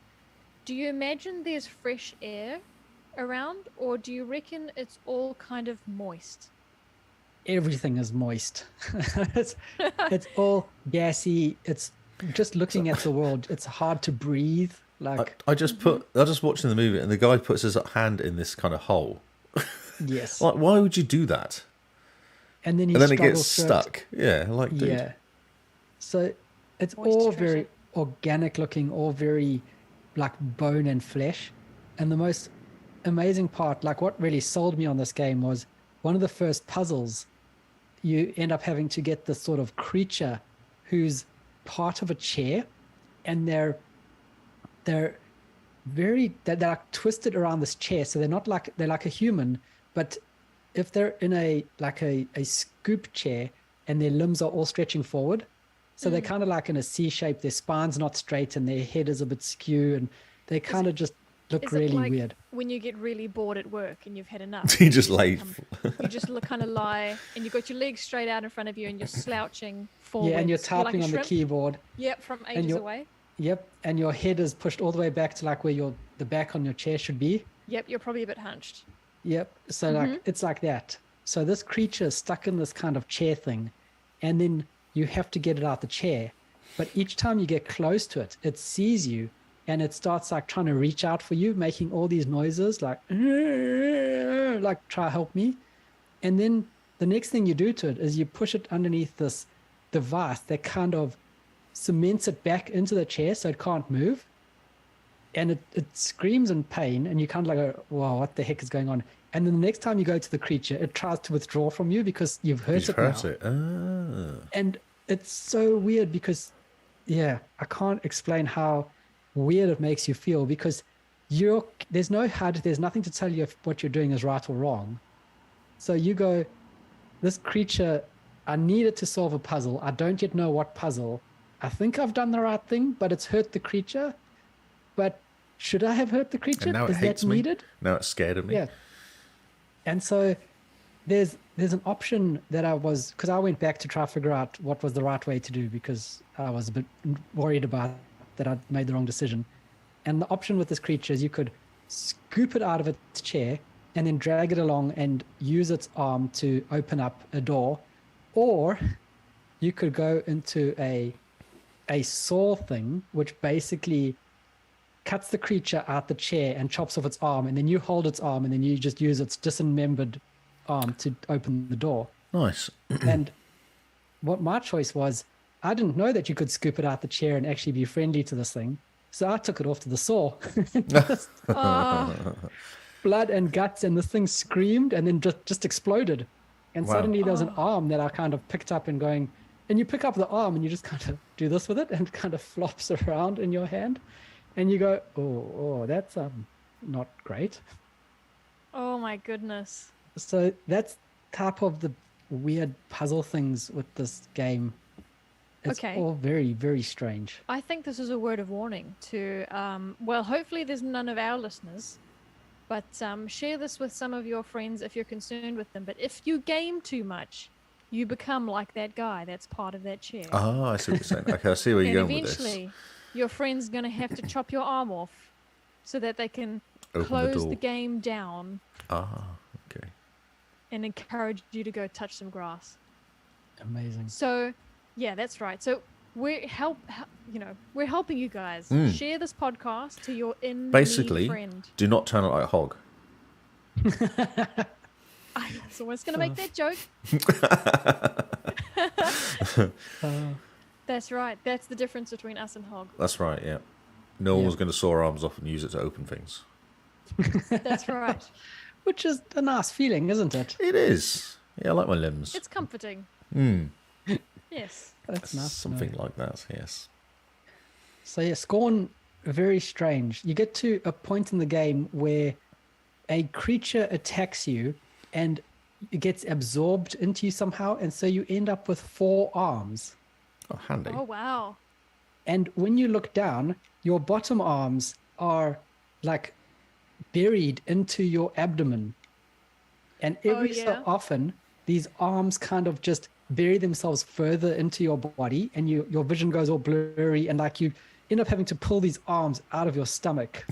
do you imagine there's fresh air around, or do you reckon it's all kind of moist? Everything is moist. it's all gassy. It's just looking at the world. It's hard to breathe. Like I just watching the movie and the guy puts his hand in this kind of hole. yes, Like, why would you do that? and then And then it gets struggles through it. stuck. Yeah, like, dude. Yeah. So it's Moist all treasure. very organic looking, all very like bone and flesh. And the most amazing part, like what really sold me on this game, was one of the first puzzles. You end up having to get this sort of creature who's part of a chair, and they're like twisted around this chair. So they're like a human, but if they're in a scoop chair and their limbs are all stretching forward, so they're kind of like in a C shape, their spine's not straight and their head is a bit skew, and they kind of just look Is it really like weird. when you get really bored at work and you've had enough? You just lay. You just kind of lie, and you've got your legs straight out in front of you, and you're slouching forwards. Yeah, and you're like typing a on the shrimp. keyboard. Yep, from ages you're- away. Yep, and your head is pushed all the way back to like where the back on your chair should be. Yep, you're probably a bit hunched. Yep. So like it's like that. So this creature is stuck in this kind of chair thing, and then you have to get it out the chair. But each time you get close to it, it sees you and it starts like trying to reach out for you, making all these noises like try help me. And then the next thing you do to it is you push it underneath this device that kind of cements it back into the chair so it can't move. And it screams in pain, and you kind of like go, wow, what the heck is going on? And then the next time you go to the creature, it tries to withdraw from you because you've hurt You've it hurt now. it. Ah. And it's so weird because, yeah, I can't explain how weird it makes you feel, because there's no HUD, there's nothing to tell you if what you're doing is right or wrong. So you go, this creature, I needed to solve a puzzle. I don't yet know what puzzle. I think I've done the right thing, but it's hurt the creature. But should I have hurt the creature? And now it Is hates that me. needed? Now it's scared of me. Yeah. And so there's an option that because I went back to try to figure out what was the right way to do, because I was a bit worried about that I'd made the wrong decision. And the option with this creature is you could scoop it out of its chair and then drag it along and use its arm to open up a door, or you could go into a saw thing, which basically cuts the creature out the chair and chops off its arm, and then you hold its arm, and then you just use its dismembered arm to open the door. Nice. And what my choice was, I didn't know that you could scoop it out the chair and actually be friendly to this thing. So I took it off to the saw. Blood and guts, and this thing screamed and then just exploded. And Wow. suddenly there was an arm that I kind of picked up and going, and you pick up the arm and you just kind of do this with it, and it kind of flops around in your hand. And you go, oh, that's not great. Oh my goodness. So that's type of the weird puzzle things with this game. It's Okay. all very, very strange. I think this is a word of warning to, well, hopefully there's none of our listeners, but share this with some of your friends if you're concerned with them. But if you game too much, you become like that guy that's part of that chair. Ah, I see what you're saying. Okay, I see where and you're going with this. eventually, your friend's going to have to chop your arm off so that they can Open the close door. the game down Ah, okay. and encourage you to go touch some grass. Amazing. So, yeah, that's right. So we're we're helping you guys. Share this podcast to your Basically, friend. do not turn it like a hog. I was almost going to make that joke. That's right. That's the difference between us and Hog. That's right, yeah. No one was going to saw our arms off and use it to open things. That's right. Which is a nice feeling, isn't it? It is. Yeah, I like my limbs. It's comforting. Yes. That's nice. to know. Something like that, yes. So yeah, Scorn, very strange. You get to a point in the game where a creature attacks you and it gets absorbed into you somehow, and so you end up with 4 arms. Oh, handy. Oh, wow. And when you look down, your bottom arms are like buried into your abdomen. And every yeah? so often, these arms kind of just bury themselves further into your body, and your vision goes all blurry, and like you end up having to pull these arms out of your stomach.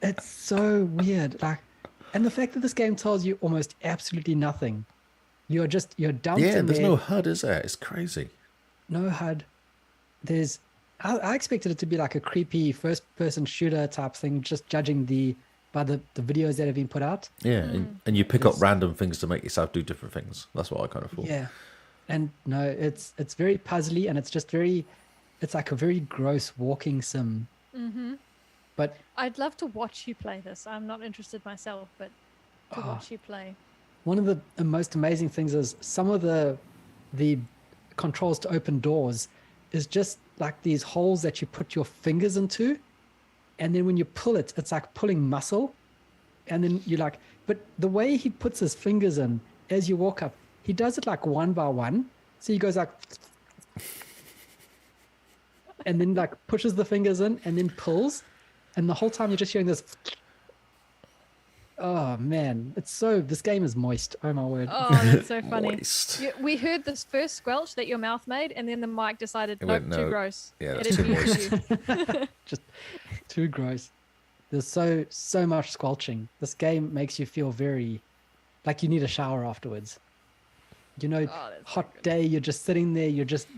It's so weird. And the fact that this game tells you almost absolutely nothing. You're dumped Yeah, in there's there. no HUD, is there? It's crazy. No HUD. I expected it to be like a creepy first-person shooter type thing, just judging by the videos that have been put out. Yeah, and you pick up random things to make yourself do different things. That's what I kind of thought. Yeah, and no, it's very puzzly, and it's just it's like a very gross walking sim. Mm-hmm. But I'd love to watch you play this. I'm not interested myself, but to watch you play. one of the most amazing things is some of the controls to open doors is just like these holes that you put your fingers into, and then when you pull it, it's like pulling muscle, and then you're like, but the way he puts his fingers in as you walk up, he does it like one by one. So he goes like, and then like pushes the fingers in and then pulls, and the whole time you're just hearing this. Oh man, this game is moist. Oh my word. Oh, that's so funny. Moist. We heard this first squelch that your mouth made, and then the mic decided, It nope, went, too no. gross. Yeah, It that's too abused moist. you. Just too gross. There's so much squelching. This game makes you feel very like you need a shower afterwards. You know, Oh, that's so hot good. day, you're just sitting there, you're just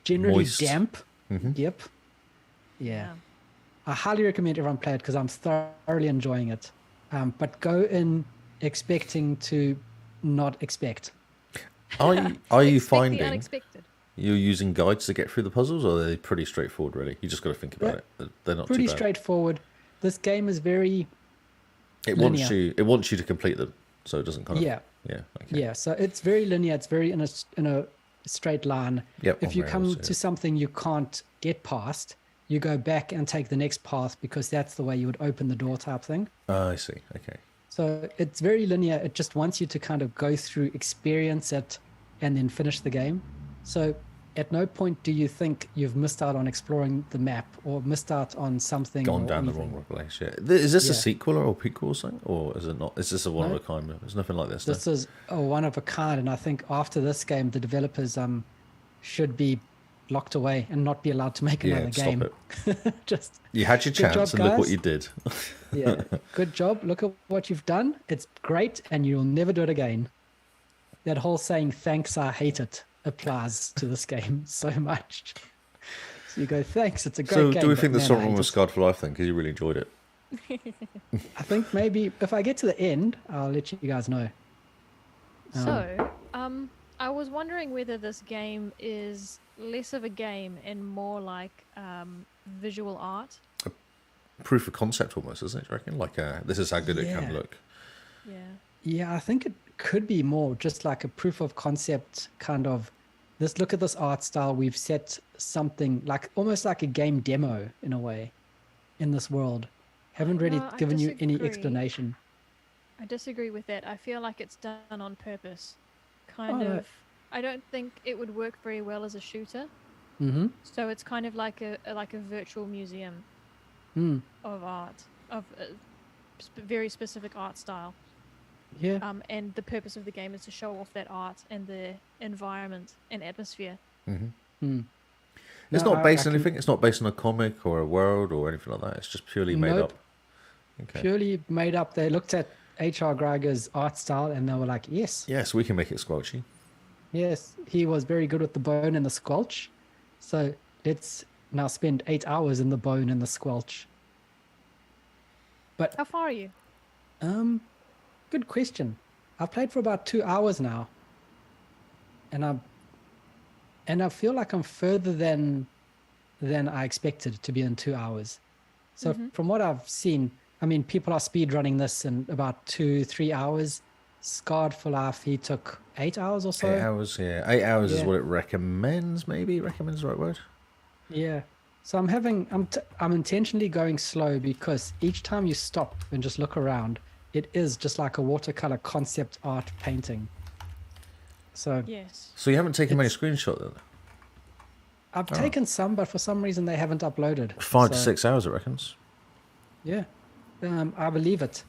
generally Moist. damp. Mhm. Yep. Yeah. I highly recommend everyone play it because I'm thoroughly enjoying it. But go in expecting to not expect. Are you Expect the finding unexpected. you're using guides to get through the puzzles, or are they pretty straightforward, really? You just got to think about it. They're not Pretty too bad. straightforward. This game is very It linear. wants you to complete them, so it doesn't kind of Yeah. Okay. Yeah, so it's very linear. It's very in a straight line. Yep, If on you rails, come yeah. to something you can't get past, you go back and take the next path because that's the way you would open the door type thing. I see. Okay. So it's very linear. It just wants you to kind of go through, experience it, and then finish the game. So at no point do you think you've missed out on exploring the map or missed out on something. Gone or down anything. the wrong place. Yeah. Is this a Yeah. sequel or a prequel or something, or is it not? Is this a one No. of a kind? There's nothing like this. This is a one of a kind, and I think after this game, the developers should be locked away and not be allowed to make another stop game. it. Just You had your Good chance, job, and look what guys. you did. yeah, good job. Look at what you've done. It's great, and you'll never do it again. That whole saying "thanks, I hate it" applies to this game so much. So you go, "Thanks, it's a great So, game." do we but think there's man, I something wrong hate with it." Scarred for Life then? Because you really enjoyed it. I think maybe if I get to the end, I'll let you guys know. So, I was wondering whether this game is less of a game and more like visual art. Proof of concept almost, isn't it? Do you reckon? Like, this is how good it Yeah. can look. Yeah. Yeah, I think it could be more just like a proof of concept kind of. This look at this art style. We've set something like almost like a game demo in a way, in this world. Haven't really No, I given you any disagree. explanation. I disagree with that. I feel like it's done on purpose. Kind Oh, no. of. I don't think it would work very well as a shooter. Mm-hmm. So it's kind of like a virtual museum Mm. of art, of a very specific art style. Yeah. And the purpose of the game is to show off that art and the environment and atmosphere. Mm. It's No, not I based on reckon anything. It's not based on a comic or a world or anything like that. It's just purely made Nope. up. Okay. Purely made up. They looked at H.R. Geiger's art style and they were like, yes, Yes, we can make it squelchy. yes, he was very good with the bone and the squelch. So let's now spend 8 hours in the bone and the squelch. But How far are you? good question. I've played for about 2 hours now, and I feel like I'm further than I expected to be in 2 hours. So from what I've seen, I mean, people are speed running this in about 2-3 hours. Scarred for Life, he took 8 hours or so. 8 hours, yeah. 8 hours is Yeah. what it recommends, maybe? Recommends the right word? Yeah. So I'm intentionally going slow because each time you stop and just look around, it is just like a watercolor concept art painting. So Yes. So you haven't taken many screenshots then? I've taken some, but for some reason they haven't uploaded. 5 to So, 6 hours, it reckons. Yeah. I believe it.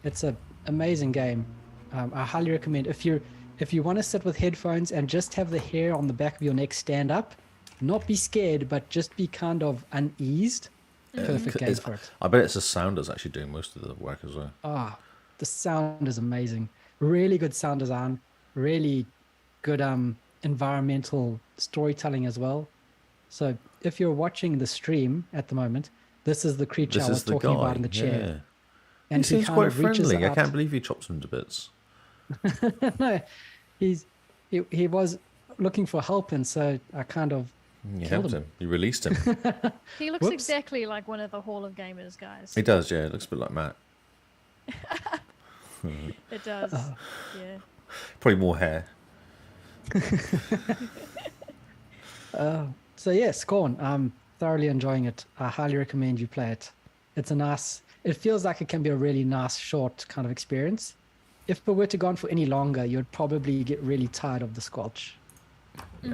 It's an amazing game. I highly recommend if you want to sit with headphones and just have the hair on the back of your neck stand up, not be scared, but just be kind of uneased. Perfect game for it. I bet it's the sound that's actually doing most of the work as well. Ah, the sound is amazing. Really good sound design. Really good environmental storytelling as well. So if you're watching the stream at the moment, this is the creature This I is was the talking guy. about in the chair. Yeah. And He seems kind quite of reaches friendly. I out- can't believe he chops him to bits. No, he was looking for help, and so I kind of You killed helped him. You released him. He looks Whoops. exactly like one of the Hall of Gamers guys. He does, yeah. It looks a bit like Matt. It does. Yeah. Probably more hair. So yeah, Scorn. I'm thoroughly enjoying it. I highly recommend you play it. It's a nice. It feels like it can be a really nice, short kind of experience. If it were to go on for any longer, you'd probably get really tired of the squelch. So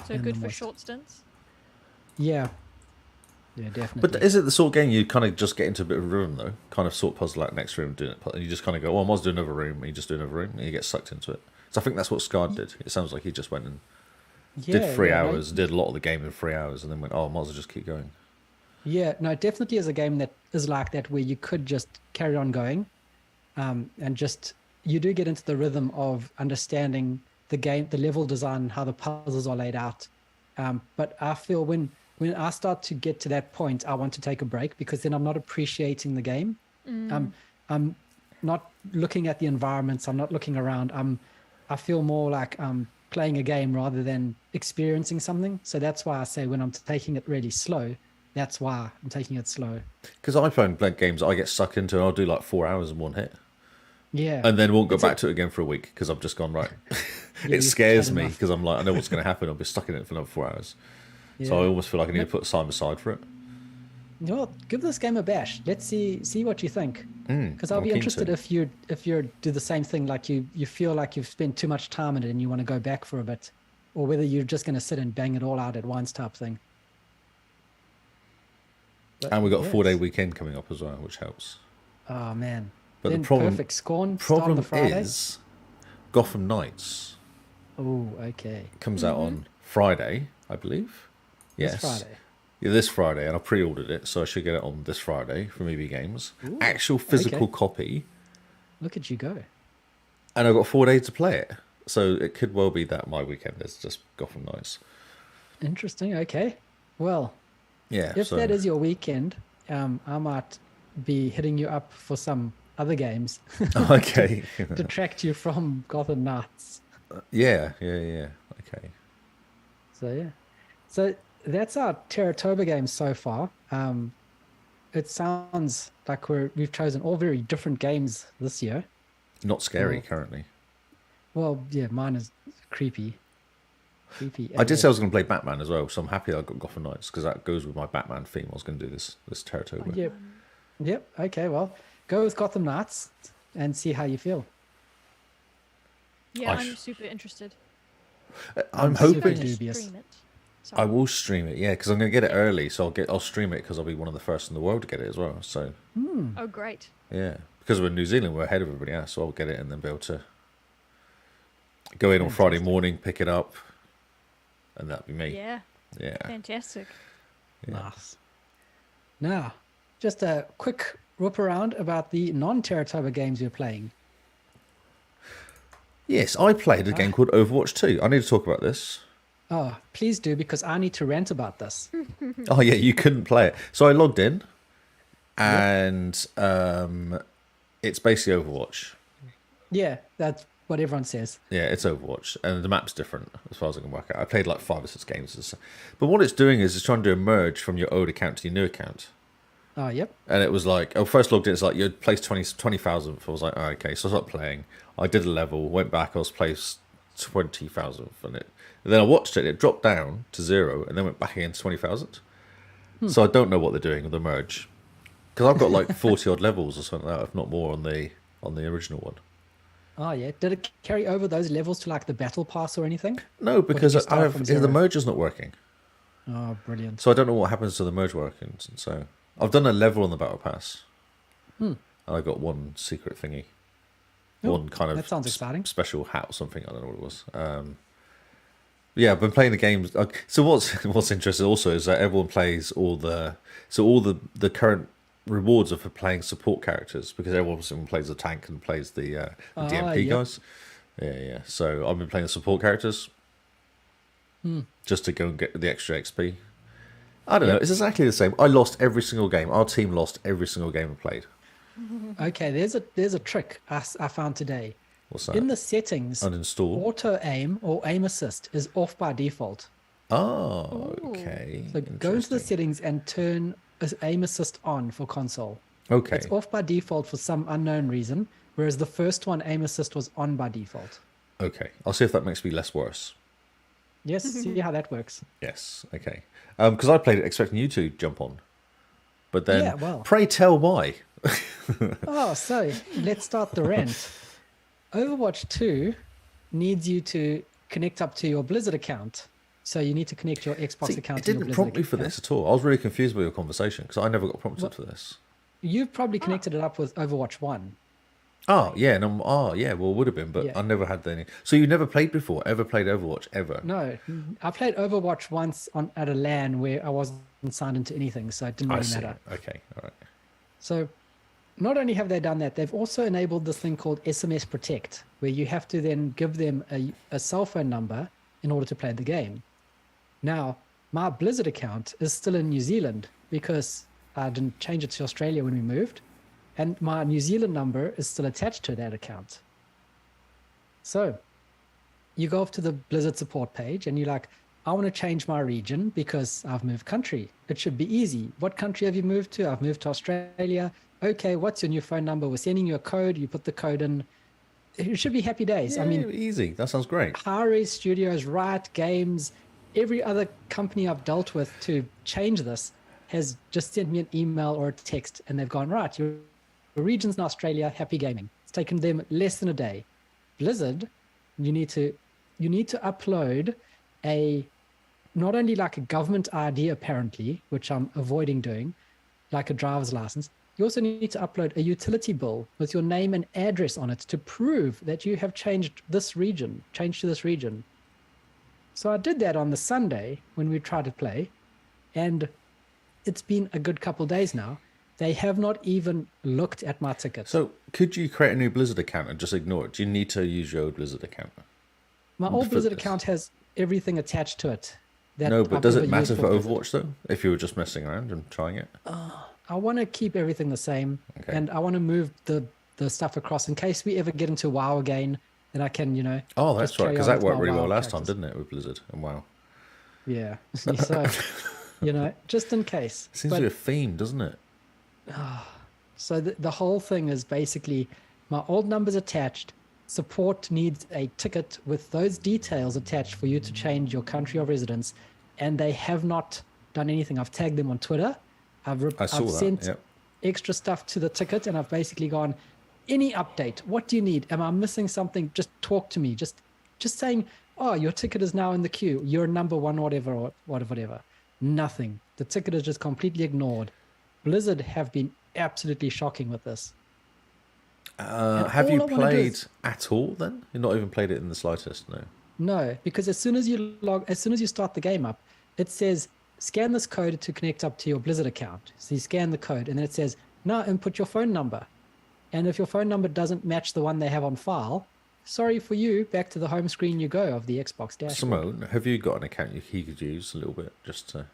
And good the for moist. short stints. Yeah. Yeah, definitely. But is it the sort of game you kind of just get into a bit of a rhythm, though? Kind of sort puzzle out next room, doing it. And you just kind of go, oh, I might as well do another room. And you just do another room, and you get sucked into it. So I think that's what Scarred did. It sounds like he just went and did 3 yeah, no- hours, did a lot of the game in 3 hours, and then went, oh, I might as well just keep going. Yeah, no, it definitely is a game that is like that where you could just carry on going, and just you do get into the rhythm of understanding the game, the level design, how the puzzles are laid out. But I feel when I start to get to that point, I want to take a break because then I'm not appreciating the game. I'm not looking at the environments. I'm not looking around. I feel more like I'm playing a game rather than experiencing something. So that's why I say when I'm taking it really slow, that's why I'm taking it slow. Because I find playing games I get sucked into, and I'll do like 4 hours in one hit. Yeah. And then won't go back to it again for a week because I've just gone, right. Yeah, It scares had me enough. because I'm like, I know what's going to happen. I'll be stuck in it for another 4 hours. So I almost feel like I need to put time aside for it. You know what? Give this game a bash. Let's see what you think. Because I'll I'm be keen interested to. if you do the same thing, like you feel like you've spent too much time in it and you want to go back for a bit. or whether you're just going to sit and bang it all out at once type thing. But, And we've got a yeah, 4-day weekend coming up as well, which helps. Oh man! But then the problem, perfect scorn start on problem the Friday. is Gotham Knights Oh, okay. comes out on Friday, I believe. Yes. This Friday. Yeah, this Friday, and I pre-ordered it, so I should get it on this Friday from EB Games. Ooh, Actual physical okay. copy, Look at you go. and I've got 4 days to play it. So it could well be that my weekend is just Gotham Knights. Interesting. Okay. Well, Yeah. if so, that is your weekend, I might be hitting you up for some other games okay. to detract you from Gotham Knights. yeah. Okay. So yeah. So that's our Terratoba games so far. It sounds like we've chosen all very different games this year. Not scary Oh. currently. Well, yeah, mine is creepy. Creepy. I did say I was going to play Batman as well, so I'm happy I got Gotham Knights because that goes with my Batman theme. I was going to do this Terratoba. Yep. Yep. Okay. Well, go with Gotham Knights and see how you feel. Yeah, I I'm sh- super interested. I'm super hoping Gonna dubious. stream it. I Sorry. will stream it. Yeah, because I'm going to get it early, so I'll stream it because I'll be one of the first in the world to get it as well. So Oh, great. yeah, because we're in New Zealand, we're ahead of everybody else, so I'll get it and then be able to go in on Friday morning, pick it up, and that'll be me. Yeah, Yeah. fantastic. Nice. Now, just a quick whoop around about the non-Terratoba games you're playing. Yes, I played a game called Overwatch 2. I need to talk about this. Oh, please do, because I need to rant about this. Oh yeah, you couldn't play it. So I logged in, and it's basically Overwatch. Yeah, that's what everyone says. Yeah, it's Overwatch, and the map's different as far as I can work out. I played like 5 or 6 games, but what it's doing is it's trying to do a merge from your old account to your new account. Oh, yep. And it was like, I first logged in, it's like you placed 20,000th. I was like, oh, okay, so I started playing. I did a level, went back, I was placed 20,000th, and then I watched it. It dropped down to 0, and then went back again to 20,000. So I don't know what they're doing with the merge, because I've got like 40 odd levels or something like that, if not more, on the original one. Oh, yeah. Did it carry over those levels to like the battle pass or anything? No, because you start from the zero? merge is not working. Oh, brilliant. So I don't know what happens to the merge working. So I've done a level on the battle pass, and I got one secret thingy, one kind of that sounds exciting. special hat or something. I don't know what it was. Yeah, I've been playing the games. So what's interesting also is that everyone plays all the current rewards are for playing support characters, because everyone plays the tank and plays the DMP yep. guys. Yeah. So I've been playing the support characters just to go and get the extra XP. I don't know. It's exactly the same. I lost every single game. Our team lost every single game we played. Okay, there's a trick I found today. What's that? In the settings, Uninstall. auto aim or aim assist is off by default. Oh, okay. So go into the Interesting. settings and turn aim assist on for console. Okay. It's off by default for some unknown reason, whereas the first one, aim assist, was on by default. Okay. I'll see if that makes me less worse. Yes, see how that works. Yes. Okay. Because I played it expecting you to jump on, but then Yeah, well. pray tell why. Oh, so let's start the rant. Overwatch 2 needs you to connect up to your Blizzard account. So you need to connect your Xbox See, account it to your didn't Blizzard prompt me for account. this at all. I was really confused by your conversation because I never got prompted for this. You've probably connected it up with Overwatch 1. Oh yeah, no. Oh yeah. Well, it would have been, but Yeah. I never had any. So you never played before? Ever played Overwatch? Ever? No, I played Overwatch once at a LAN where I wasn't signed into anything, so it didn't I really see. matter. Okay. All right. So not only have they done that, they've also enabled this thing called SMS Protect, where you have to then give them a cell phone number in order to play the game. Now, my Blizzard account is still in New Zealand because I didn't change it to Australia when we moved, and my New Zealand number is still attached to that account. So you go off to the Blizzard support page and you're like, I want to change my region because I've moved country. It should be easy. What country have you moved to? I've moved to Australia. Okay, what's your new phone number? We're sending you a code. You put the code in. It should be happy days. I mean, easy. That sounds great. Hi-Rez Studios, Riot Games, every other company I've dealt with to change this has just sent me an email or a text and they've gone, right, your region's in Australia, happy gaming. It's taken them less than a day. Blizzard, you need to upload not only like a government ID apparently, which I'm avoiding doing, like a driver's license. You also need to upload a utility bill with your name and address on it to prove that you have changed to this region. So I did that on the Sunday when we tried to play, and it's been a good couple days now. They have not even looked at my ticket. So could you create a new Blizzard account and just ignore it? Do you need to use your old Blizzard account? My old Blizzard account has everything attached to it. No, but does it matter for Overwatch though? If you were just messing around and trying it? I want to keep everything the same, and I want to move the stuff across in case we ever get into WoW again. Then I can, Oh, that's just right, carry because on that with worked my really well WoW last time, characters. didn't it, with Blizzard and WoW? Yeah. So, just in case. It seems But- to be a theme, doesn't it? So the whole thing is basically my old number's attached. Support needs a ticket with those details attached for you to change your country of residence, and they have not done anything. I've tagged them on Twitter. I saw I've that, sent yep. extra stuff to the ticket, and I've basically gone, any update? What do you need? Am I missing something? Just talk to me. Just saying, oh, your ticket is now in the queue. You're number one, whatever, or whatever. Nothing. The ticket is just completely ignored. Blizzard have been absolutely shocking with this. Have you all I wanna do played is- at all then? You've not even played it in the slightest, no? No, because as soon as you start the game up, it says scan this code to connect up to your Blizzard account. So you scan the code, and then it says now input your phone number. And if your phone number doesn't match the one they have on file, sorry for you. Back to the home screen you go of the Xbox dashboard. Simone, have you got an account he could use a little bit just to...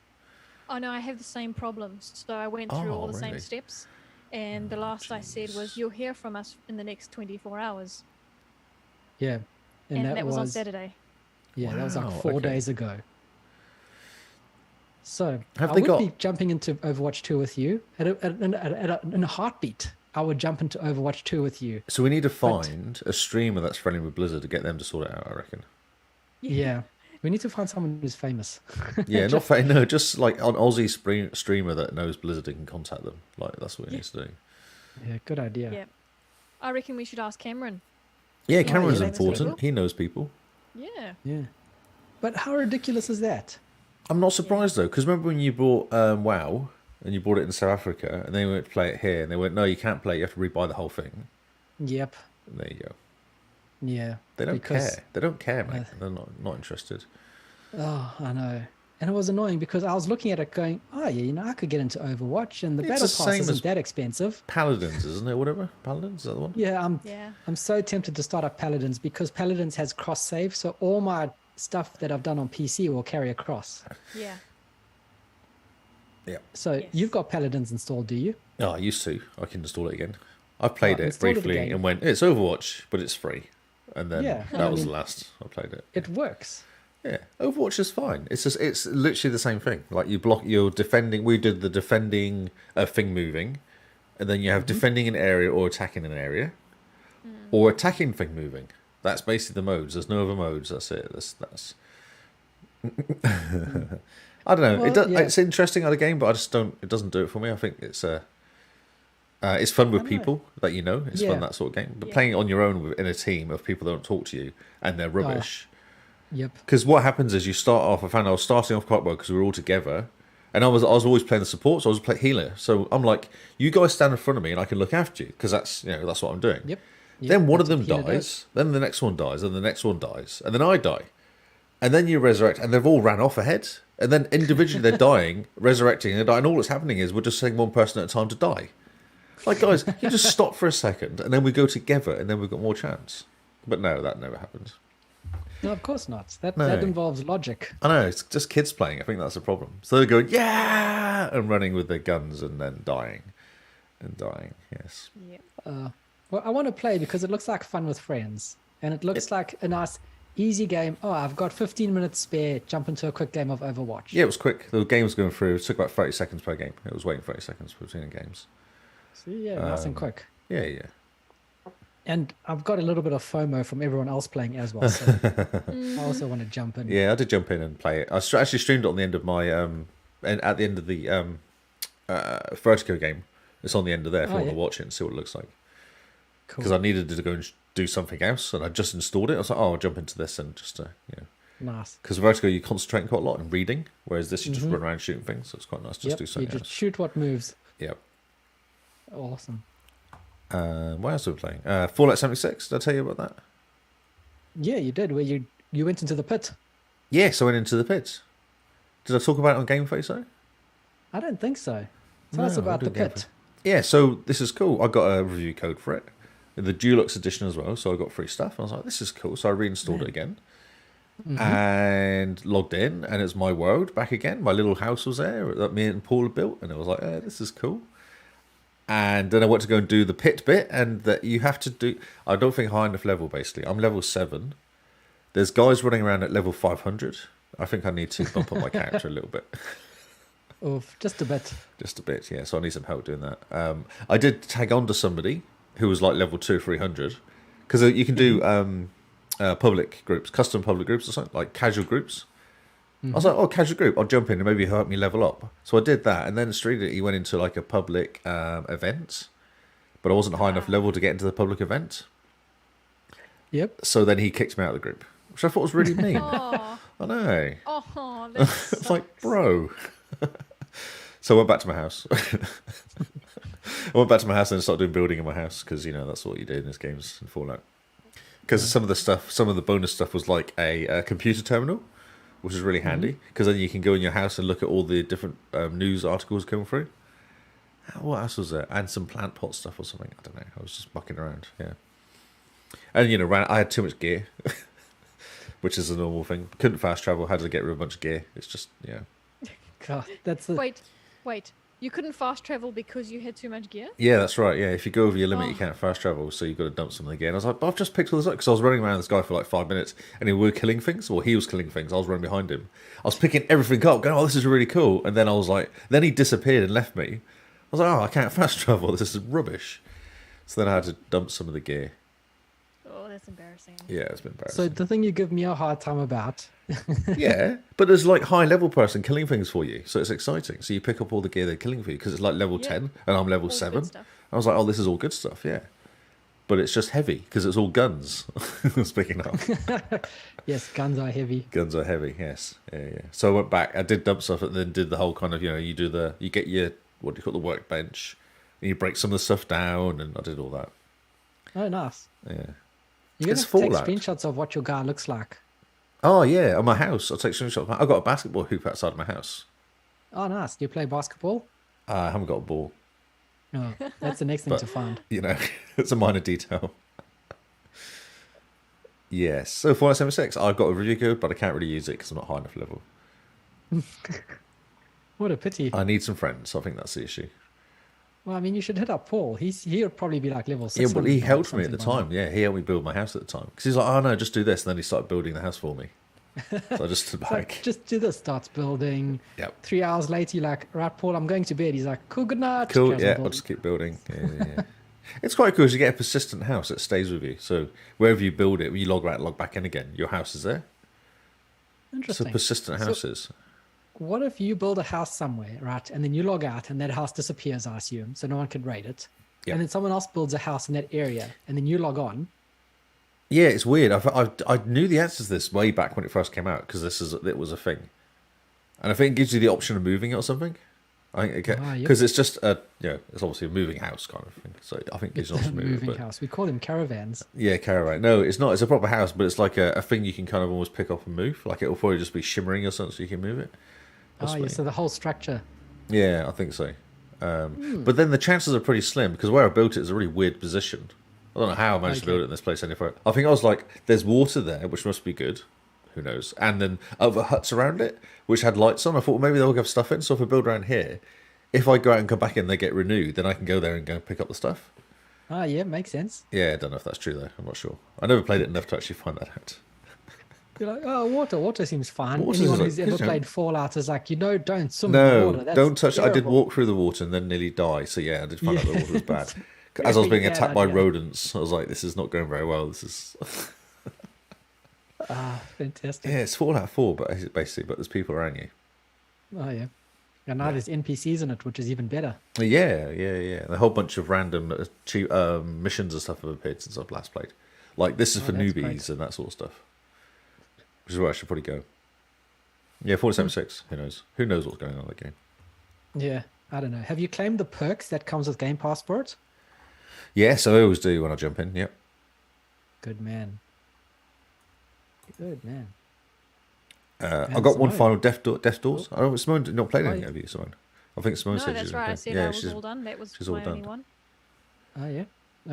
Oh no, I have the same problems. So I went through all the really? same steps, and the last I said was, "You'll hear from us in the next 24 hours," Yeah, and that was on Saturday. Yeah, that was like Wow, 4 okay. days ago. So Have I they would got- be jumping into Overwatch 2 with you in a heartbeat. I would jump into Overwatch 2 with you. So we need to find a streamer that's friendly with Blizzard to get them to sort it out, I reckon. Yeah. We need to find someone who's famous. Yeah, just like an Aussie streamer that knows Blizzard and can contact them. Like, that's what he needs to do. Yeah, good idea. Yeah, I reckon we should ask Cameron. Yeah, Cameron's yeah. important. He knows people. Yeah. Yeah. But how ridiculous is that? I'm not surprised though, because remember when you bought WoW and you bought it in South Africa and they went to play it here and they went, no, you can't play it, you have to rebuy the whole thing. Yep. And there you go. Yeah. They don't because- care. They don't care, mate. They're not interested. Oh, I know. And it was annoying because I was looking at it going, oh, yeah, I could get into Overwatch and the It's battle the pass same isn't as- that expensive. Paladins, isn't it? Whatever. Paladins, is that the one? Yeah, Yeah. I'm so tempted to start up Paladins because Paladins has cross save, so all my stuff that I've done on PC will carry across. Yeah. Yeah. So Yes. you've got Paladins installed, do you? Oh, I used to. I can install it again. I've played Oh, it installed it briefly again. and went, it's Overwatch, but it's free. And then Yeah, that I was the mean- last I played it. It works. Yeah, Overwatch is fine. It's literally the same thing. Like you're defending. We did the defending thing moving, and then you have defending an area or attacking an area, or attacking thing moving. That's basically the modes. There's no other modes. That's it. That's. I don't know. Well, yeah. It's interesting at the game, but I just don't. It doesn't do it for me. I think it's fun with I know. people that you know. It's Yeah. fun, that sort of game. But Yeah. playing it on your own in a team of people that don't talk to you and they're rubbish. Yep. Because what happens is you start off. I found I was starting off quite well because we were all together, and I was always playing the support, so I was playing healer. So I'm like, you guys stand in front of me, and I can look after you because that's that's what I'm doing. Yep. Then one of that's them what healer dies, does. then the next one dies, then the next one dies, and then I die, and then you resurrect, and they've all ran off ahead, and then individually they're dying, resurrecting, and all that's happening is we're just sending one person at a time to die. Like, guys, you just stop for a second, and then we go together, and then we've got more chance. But no, that never happened. No, of course not. That No. involves logic. I know, it's just kids playing. I think that's the problem. So they're going, yeah, and running with their guns and then dying. And dying, yes. Yeah. Well, I want to play because it looks like fun with friends. And it looks like a nice, easy game. Oh, I've got 15 minutes spare. Jump into a quick game of Overwatch. Yeah, it was quick. The game was going through. It took about 30 seconds per game. It was waiting 30 seconds between the games. See, yeah, nice and quick. Yeah, yeah. And I've got a little bit of FOMO from everyone else playing as well. So I also want to jump in. Yeah, I did jump in and play it. I actually streamed it on the end of my, and at the end of the Vertigo game. It's on the end of there if you want yeah. to watch it and see what it looks like. Cool. Because I needed to go and do something else, and I just installed it. I was like, oh, I'll jump into this and just, Nice. Because Vertigo, you concentrate quite a lot in reading, whereas this, you just run around shooting things, so it's quite nice to just do You something just else. shoot what moves. Yep. Awesome. What else are we playing? Fallout 76, did I tell you about that? Yeah, you did. Where you went into the pit. Yes, I went into the pit. Did I talk about it on Game Face, though? I don't think so. Tell us No, about I the didn't pit. Yeah, so this is cool. I got a review code for it. The Dulux edition as well, so I got free stuff. I was like, this is cool. So I reinstalled it again. And logged in, and it's my world back again. My little house was there that me and Paul had built, and it was like, this is cool. And then I went to go and do the pit bit, and that you have to do. I don't think high enough level. Basically, I'm level 7. There's guys running around at level 500. I think I need to bump up my character a little bit. Oof, just a bit. Just a bit, yeah. So I need some help doing that. I did tag on to somebody who was like level 2, 300, because you can do public groups, custom public groups or something, like casual groups. I was like, oh, casual group, I'll jump in and maybe help me level up. So I did that, and then he went into like a public event, but I wasn't high enough level to get into the public event. Yep. So then he kicked me out of the group, which I thought was really mean. Oh, I know. oh, that's It's like, bro. So I went back to my house. I went back to my house and started doing building in my house, because, you know, that's what you do in these games in Fallout. Because some of the bonus stuff was like a computer terminal, which is really handy, because then you can go in your house and look at all the different news articles coming through. What else was there? And some plant pot stuff or something. I don't know. I was just mucking around, yeah. And, you know, I had too much gear, which is a normal thing. Couldn't fast travel, had to get rid of a bunch of gear. It's just, yeah. God, that's the... Wait. You couldn't fast travel because you had too much gear? Yeah, that's right. Yeah, if you go over your limit, you can't fast travel, so you've got to dump some of the gear. And I was like, but I've just picked all this up, because I was running around this guy for like 5 minutes, and we were killing things, or he was killing things. I was running behind him. I was picking everything up, going, oh, this is really cool. And then I was like, then he disappeared and left me. I was like, oh, I can't fast travel. This is rubbish. So then I had to dump some of the gear. Oh, that's embarrassing. Yeah, it's been embarrassing. So the thing you give me a hard time about... Yeah, but there's like high level person killing things for you, so it's exciting. So you pick up all the gear they're killing for you, because it's like level 10 and I'm level All the 7. good stuff. I was like, oh, this is all good stuff, yeah. But it's just heavy, because it's all guns. Speaking of, Yes, guns are heavy. guns are heavy, yes. Yeah. So I went back, I did dump stuff, and then did the whole kind of, you know, you get your, what do you call the workbench, and you break some of the stuff down, and I did all that. Oh, nice. Yeah. You're going It's to take Fallout. screenshots of what your guy looks like. Oh, yeah, on my house. I'll take screenshots. I've got a basketball hoop outside my house. Oh, nice. Do you play basketball? I haven't got a ball. No, that's the next thing to find. You know, it's a minor detail. Yes. So Fallout 76, I've got a review code, but I can't really use it because I'm not high enough level. What a pity. I need some friends. I think that's the issue. Well, I mean, you should hit up Paul. He'll probably be like level Yeah, 600. well, he or helped me at the something by time. Yeah, he helped me build my house at the time. Because he's like, oh, no, just do this. And then he started building the house for me. So I just stood now. It's like, back. just do this. Starts building. Yep. 3 hours later, you're like, right, Paul, I'm going to bed. He's like, cool, good night. Cool, Carries on yeah, I'll building. just keep building. Yeah. It's quite cool because you get a persistent house that stays with you. So wherever you build it, when you log out, log back in again, your house is there. So Interesting. persistent So- houses. What if you build a house somewhere, right? And then you log out and that house disappears, I assume, so no one can raid it. Yep. And then someone else builds a house in that area and then you log on. Yeah, it's weird. I knew the answer to this way back when it first came out because it was a thing, and I think it gives you the option of moving it or something. I think Yep. because it's just it's obviously a moving house kind of thing. So I think it gives you an option to move it. Moving But house. We call them caravans. yeah, caravan. No, it's not. It's a proper house, but it's like a thing you can kind of almost pick up and move. Like it'll probably just be shimmering or something, so you can move it. Oh, yeah, Possibly. so the whole structure. Yeah, I think so. But then the chances are pretty slim because where I built it is a really weird position. I don't know how I managed to Okay. build it in this place anywhere. I think I was like, there's water there, which must be good. Who knows? And then other huts around it, which had lights on. I thought, well, maybe they'll have stuff in. So if I build around here, if I go out and come back in, they get renewed, then I can go there and go and pick up the stuff. Oh, yeah, makes sense. Yeah, I don't know if that's true, though. I'm not sure. I never played it enough to actually find that out. You're like, oh, water. Water seems fine. Water's Anyone like- who's ever you know. played Fallout is like, don't swim in No, water. That's don't touch it. I did terrible. walk through the water and then nearly die. So yeah, I did find out the water was bad. As I was being Bad attacked by idea. rodents, I was like, this is not going very well. This is... Ah, fantastic. Yeah, it's Fallout 4, but there's people around you. Oh, yeah. And now there's NPCs in it, which is even better. Yeah. And a whole bunch of random missions and stuff have appeared since I've last played. Like, this is for that's newbies great. and that sort of stuff. which is where I should probably go. Yeah, 47.6. Who knows? Who knows what's going on in that game? Yeah, I don't know. Have you claimed the perks that comes with Game Pass for it? Yes, I always do when I jump in. Yep. Good man. Good man. I got one Simone. final Death Doors. I don't. Simone did not play anything. yeah. Have you, Simone? I think Simone No, said that's she's right. I okay. said Yeah, I was she's all done. That was she's all my only done. one. Oh, yeah.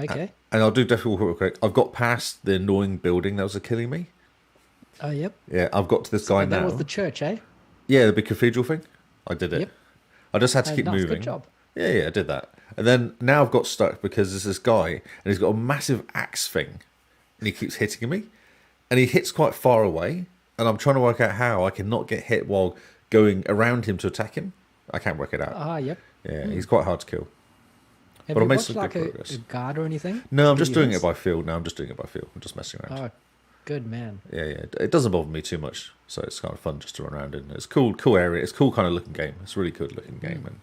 Okay. And I'll do Death Doors real quick. I've got past the annoying building that was killing me. Oh, yep. Yeah, I've got to this guy And that now. was the church, eh? Yeah, the big cathedral thing. I did it. Yep. I just had to Oh, keep nice. moving. Good job. Yeah, I did that. And then now I've got stuck because there's this guy and he's got a massive axe thing and he keeps hitting me. And he hits quite far away. And I'm trying to work out how I can not get hit while going around him to attack him. I can't work it out. Ah, yep. Yeah, he's quite hard to kill. Have But I you made watched some like good a progress. guard or anything? No, I'm just doing Videos? it by feel. No, I'm just doing it by feel. I'm just messing around. Oh, good man. Yeah. It doesn't bother me too much. So it's kind of fun just to run around in. It's cool area. It's cool kind of looking game. It's a really good looking game. And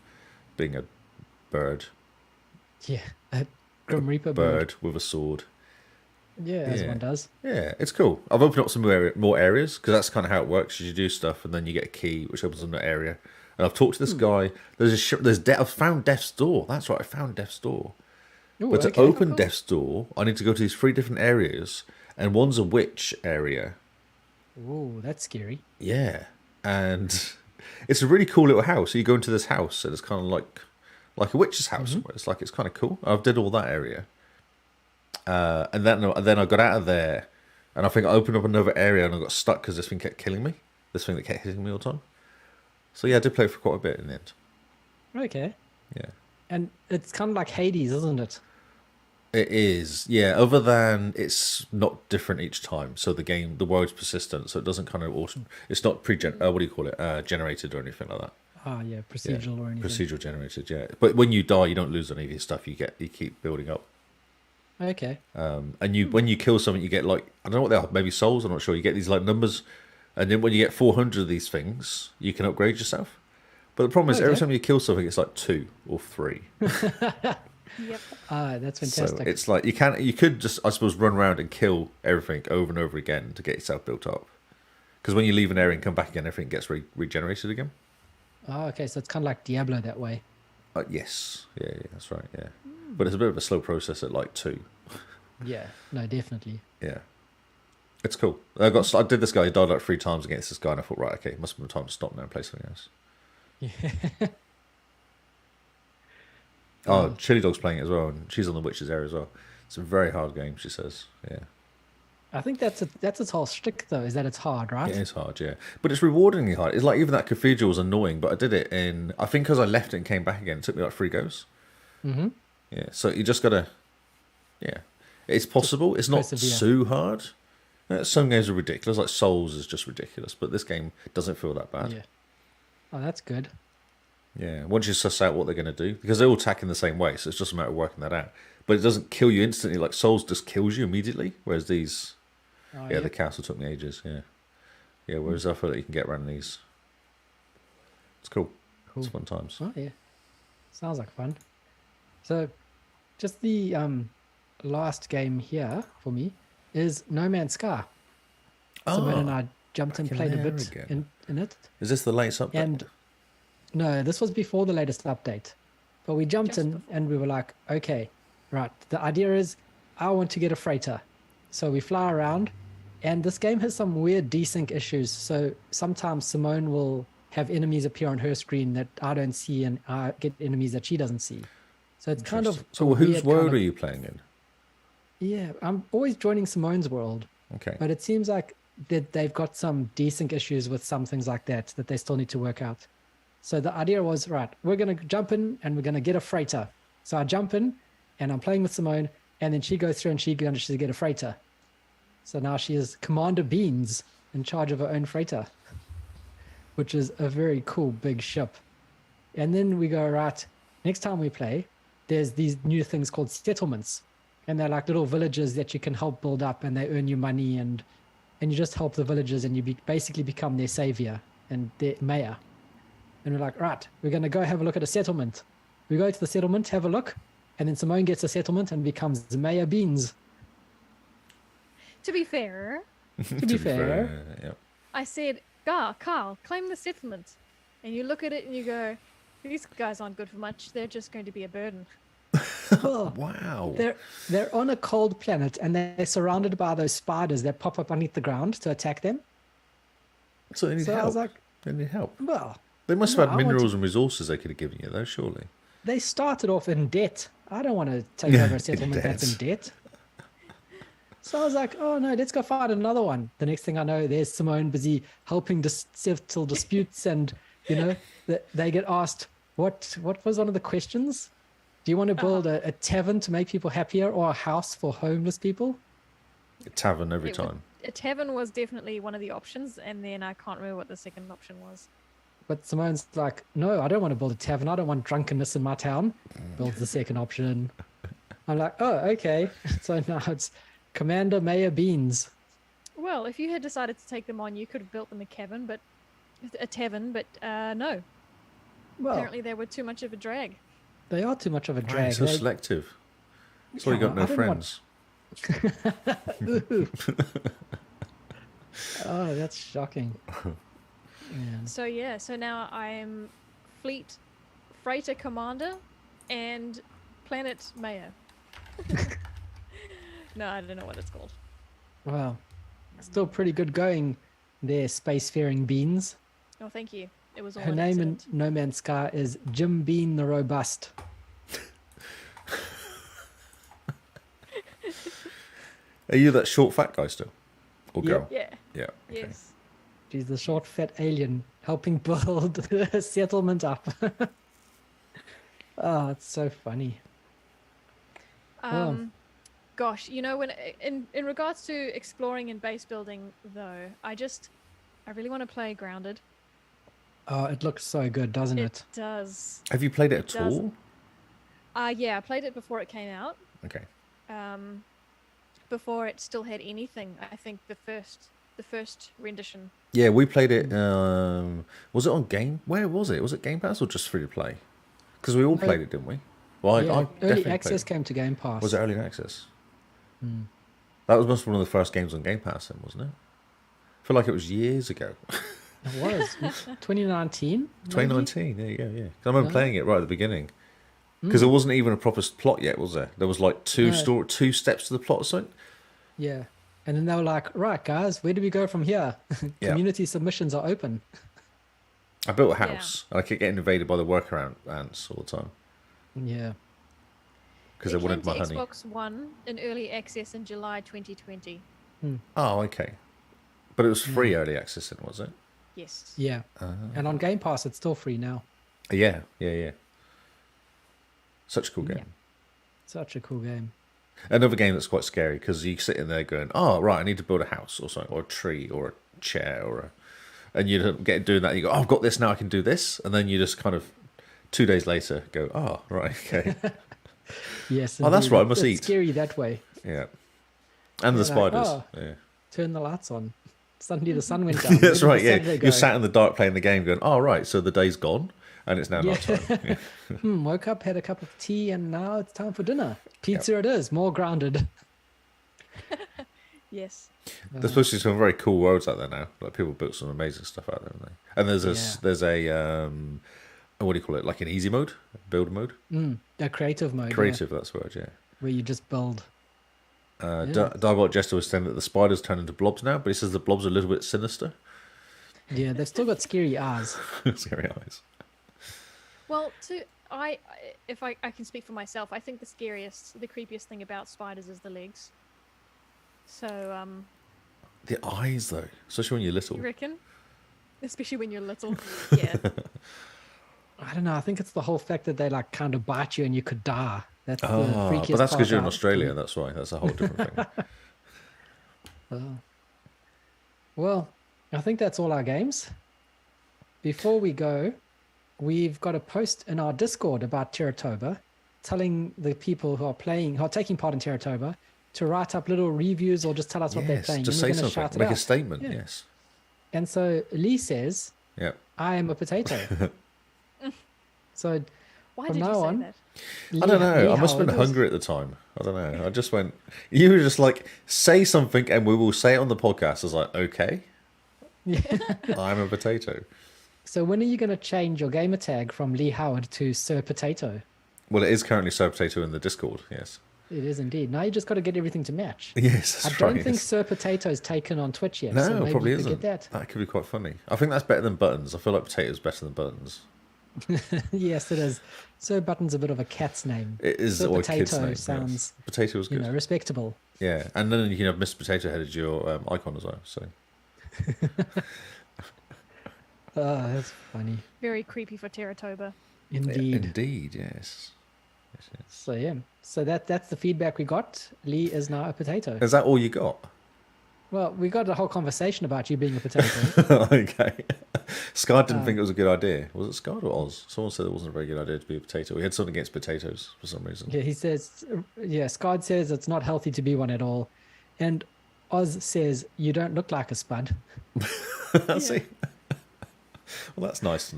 being a bird Yeah. A Grim Reaper bird with a sword. Yeah, as Yeah. one does. Yeah, it's cool. I've opened up some more areas because that's kind of how it works. You do stuff and then you get a key which opens an area. And I've talked to this guy. I've found Death's Door. That's right, I found Death's Door. Ooh, But to okay. open cool. Death's Door, I need to go to these 3 different areas, and one's a witch area. Ooh, that's scary. Yeah, and it's a really cool little house. So you go into this house, and it's kind of like a witch's house. It's kind of cool. I did all that area, and then I got out of there, and I think I opened up another area, and I got stuck because this thing kept killing me. This thing that kept hitting me all the time. So yeah, I did play for quite a bit in the end. Okay. Yeah. And it's kind of like Hades, isn't it? It is, yeah. Other than it's not different each time, so the world's persistent, so it doesn't kind of it's not what do you call it? Generated or anything like that. Ah, yeah, Yeah. procedural or anything. Procedural generated, yeah. But when you die, you don't lose any of your stuff. You keep building up. Okay. And when you kill something, you get like I don't know what they are, maybe souls. I'm not sure. You get these like numbers, and then when you get 400 of these things, you can upgrade yourself. But the problem is, every Okay. time you kill something, it's like 2 or 3. Yep. Ah, that's So fantastic. it's like you could just, I suppose, run around and kill everything over and over again to get yourself built up. Because when you leave an area and come back again, everything gets regenerated again. Oh, okay, so it's kind of like Diablo that way. Yes, yeah, that's right, yeah. But it's a bit of a slow process at like 2. Yeah, no, definitely. Yeah, it's cool. I did this guy. He died like 3 times against this guy, and I thought, right, okay, it must be time to stop now and play something else. Yeah. Oh, Chili Dog's playing it as well, and she's on the Witches area as well. It's a very hard game, she says. Yeah, I think that's its whole shtick, though, is that it's hard, right? it is hard, yeah, but it's rewardingly hard. It's like even that cathedral was annoying, but I did it in. I think because I left it and came back again, it took me like 3 goes. Mm-hmm. Yeah, so you just gotta. Yeah, it's possible. It's not persevere. so hard. Some games are ridiculous, like Souls is just ridiculous, but this game doesn't feel that bad. Yeah. Oh, that's good. Yeah, once you suss out what they're going to do, because they're all attacking the same way, so it's just a matter of working that out. But it doesn't kill you instantly, like Souls just kills you immediately, whereas these, Oh, the castle took me ages, yeah. Whereas I feel that you can get around these. It's cool. It's fun times. Oh, yeah. Sounds like fun. So, just the last game here for me is No Man's Sky. Simone and I jumped and back in played a there bit again. in it. Is this the latest update? And no, this was before the latest update. But we jumped Just in before. and we were like, okay, right. The idea is I want to get a freighter. So we fly around and this game has some weird desync issues. So sometimes Simone will have enemies appear on her screen that I don't see and I get enemies that she doesn't see. So it's kind of So a whose weird world kind are of- you playing in? Yeah, I'm always joining Simone's world. Okay. But it seems like that they've got some desync issues with some things like that they still need to work out. So the idea was, right, we're going to jump in and we're going to get a freighter. So I jump in and I'm playing with Simone and then she goes through and she manages to get a freighter. So now she is Commander Beans in charge of her own freighter, which is a very cool big ship. And then we go, right, next time we play, there's these new things called settlements. And they're like little villages that you can help build up and they earn you money and you just help the villagers and you basically become their savior and their mayor. And we're like, right, we're going to go have a look at a settlement. We go to the settlement, have a look, and then Simone gets a settlement and becomes Mayor Beans. To be fair, To be fair, I said, Carl, claim the settlement. And you look at it and you go, these guys aren't good for much. They're just going to be a burden. Well, Wow. they're on a cold planet and they're surrounded by those spiders that pop up underneath the ground to attack them. So they need So I help. was like, They need help. well, They must no, have had I want minerals and resources they could have given you, though, surely. they started off in debt. I don't want to take over a settlement that's in debt. So I was like, oh no, let's go find another one. The next thing I know, there's Simone busy helping settle disputes, and they get asked, what was one of the questions? Do you want to build a tavern to make people happier, or a house for homeless people? A tavern every time. A tavern was definitely one of the options, and then I can't remember what the second option was. But Simone's like, no, I don't want to build a tavern. I don't want drunkenness in my town. Builds the second option. I'm like, oh, okay. So now it's Commander Mayor Beans. Well, if you had decided to take them on, you could have built them a tavern, but no. Well, Apparently they were too much of a drag. they are too much of a Wow, drag. so They- selective. That's why you got no I didn't want- friends. Ooh. Oh, that's shocking. Man. So now I am Fleet Freighter Commander and Planet Mayor. No, I don't know what it's called. Well, still pretty good going there, spacefaring Beans. Oh, thank you. It was all Her an name in accident. No Man's Sky is Jim Bean the Robust. Are you that short, fat guy still? Or Yep. girl? Yeah. Yeah. Okay. Yes. She's the short, fat alien helping build a settlement up. Oh, it's so funny. Wow. Gosh, when in regards to exploring and base building, though, I really want to play Grounded. Oh, it looks so good, doesn't It it? does. Have you played it It at all? Yeah, I played it before it came out. Okay. Before it still had anything. I think the first rendition. Yeah, we played it. Was it on Game? Where was it? Was it Game Pass or just free to play? Because we all played it, didn't we? Well, Yeah, I early definitely access played came to Game Pass. it. Was it early access? That was must be one of the first games on Game Pass, then, wasn't it? I feel like it was years ago. It was 2019. 2019. There you go. Yeah, 'cause I remember Yeah. playing it right at the beginning. Because there wasn't even a proper plot yet, was there? There was like two steps to the plot or something. Yeah, and then they were like, "Right, guys, where do we go from here? Yeah. Community submissions are open." I built a house and I kept getting invaded by the worker ants all the time Yeah. because they It wanted came my to honey. Xbox One in early access in July 2020. Oh, okay. But it was free early access, then, was it? Yes. Yeah. And on Game Pass, it's still free now. Yeah. Such a cool game. Yeah. Such a cool game. Another game that's quite scary because you sit in there going, "Oh, right, I need to build a house or something, or a tree, or a chair, and you don't get doing that. And you go, "Oh, I've got this now. I can do this," and then you just kind of 2 days later go, "Oh, right, okay, Yes. Oh, that's indeed. right, I must It's eat. scary that way. yeah." And the You're like, spiders. "Oh." Yeah. Turn the lights on. Suddenly the sun went down. Where That's did right. the Yeah, Saturday go? you're sat in the dark playing the game, going, "Oh, right, so the day's gone, and it's now Yeah. night time." Yeah. Woke up, had a cup of tea, and now it's time for dinner. Pizza it is. More Grounded. Yes. There's supposed to be some very cool worlds out there now. Like people built some amazing stuff out there, haven't they? And there's a what do you call it? Like an easy mode, build mode, A creative mode. yeah, creative. That's the word. Yeah. where you just build. Diabolic Jester was saying that the spiders turn into blobs now, but he says the blobs are a little bit sinister. Yeah, they've still got scary eyes. Scary eyes. Well, if I can speak for myself, I think the creepiest thing about spiders is the legs. So, The eyes, though, especially when you're little. you reckon? Especially when you're little. Yeah. I don't know. I think it's the whole fact that they like kind of bite you and you could die. That's the Oh, freakiest but that's part because you're in about it. Australia. That's why. That's a whole different thing. Well, I think that's all our games. Before we go, we've got a post in our Discord about Terratoba, telling the people who are taking part in Terratoba to write up little reviews or just tell us what they're Yes, playing. just and we're say gonna something. shout it Make a out. statement. Yeah. Yes. And so Lee says, Yeah. I am a potato. So Why From did you now say on- that? I don't know. I must have been Howard was- hungry at the time. I don't know. I just went. You were just like, say something, and we will say it on the podcast. I was like, okay. I'm a potato. So when are you going to change your gamer tag from Lee Howard to Sir Potato? Well, it is currently Sir Potato in the Discord, yes. It is indeed. Now you just got to get everything to match. Yes, that's I right. don't think Sir Potato is taken on Twitch yet. No, so maybe probably you could isn't. Get That could be quite funny. I think that's better than buttons. I feel like potato's better than buttons. that. Yes, it is. Sir Button's a bit of a cat's name. It is, Sir or a Potato kid's name. sounds, yes. Potato was you good. know, respectable. Yeah, and then you can have Mr. Potato Head as your icon as well. So Oh, that's funny. Very creepy for Terratoba. Indeed. Indeed, yes. So yeah. So that's the feedback we got. Lee is now a potato. Is that all you got? Well, we got a whole conversation about you being a potato. Okay. Scott didn't think it was a good idea. Was it Scott or Oz? Someone said it wasn't a very good idea to be a potato. We had something against potatoes for some reason. Yeah, he says, yeah, Scott says it's not healthy to be one at all. And Oz says, you don't look like a spud. See? Well, that's nice to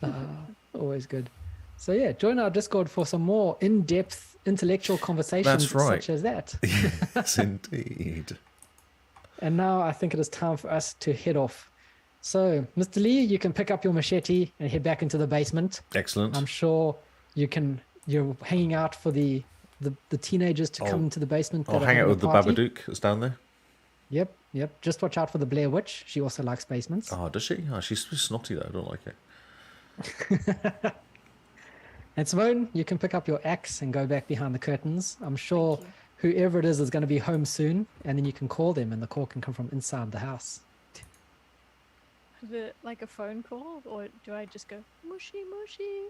know. Always good. So yeah, join our Discord for some more in-depth intellectual conversations That's right. such as that. Yes, indeed. And now I think it is time for us to head off. So, Mr. Lee, you can pick up your machete and head back into the basement. Excellent. I'm sure you're hanging out for the teenagers to come into the basement. I'll that are hang out having a with the party. Babadook that's down there. Yep. Just watch out for the Blair Witch. She also likes basements. Oh, does she? Oh, she's snotty though. I don't like it. And Simone, you can pick up your axe and go back behind the curtains. I'm sure whoever it is going to be home soon, and then you can call them and the call can come from inside the house. Like a phone call, or do I just go mushy mushy?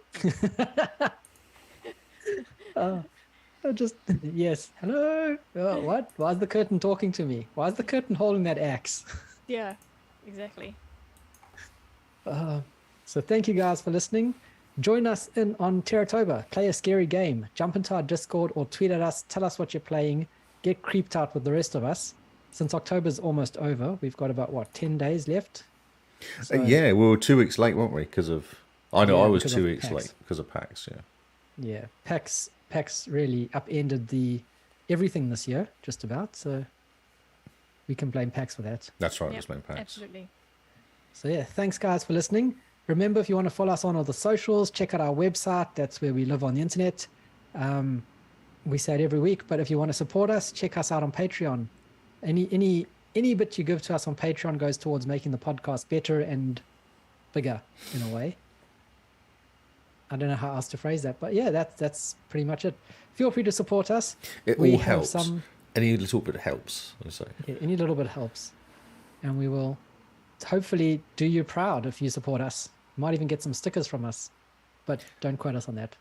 Yes. Hello. Oh, what? Why is the curtain talking to me? Why is the curtain holding that axe? Yeah, exactly. So thank you guys for listening. Join us in on Terratoba. Play a scary game. Jump into our Discord or tweet at us. Tell us what you're playing. Get creeped out with the rest of us. Since October's almost over, we've got about 10 days left. So, Yeah, we were 2 weeks late, weren't we? Because of I know Yeah, I was because 2 of weeks PAX. late because of PAX. Yeah. yeah, PAX really upended everything this year, just about. So we can blame PAX for that. That's right. Yep, Just main PAX. absolutely. So yeah, thanks guys for listening. Remember, if you want to follow us on all the socials, check out our website. That's where we live on the internet. We say it every week, but if you want to support us, check us out on Patreon. Any bit you give to us on Patreon goes towards making the podcast better and bigger in a way. I don't know how else to phrase that, but yeah, that's pretty much it. Feel free to support us. It We all have helps. some- Any little bit helps. I say. Yeah, any little bit helps, and we will hopefully do you proud if you support us. Might even get some stickers from us, but don't quote us on that.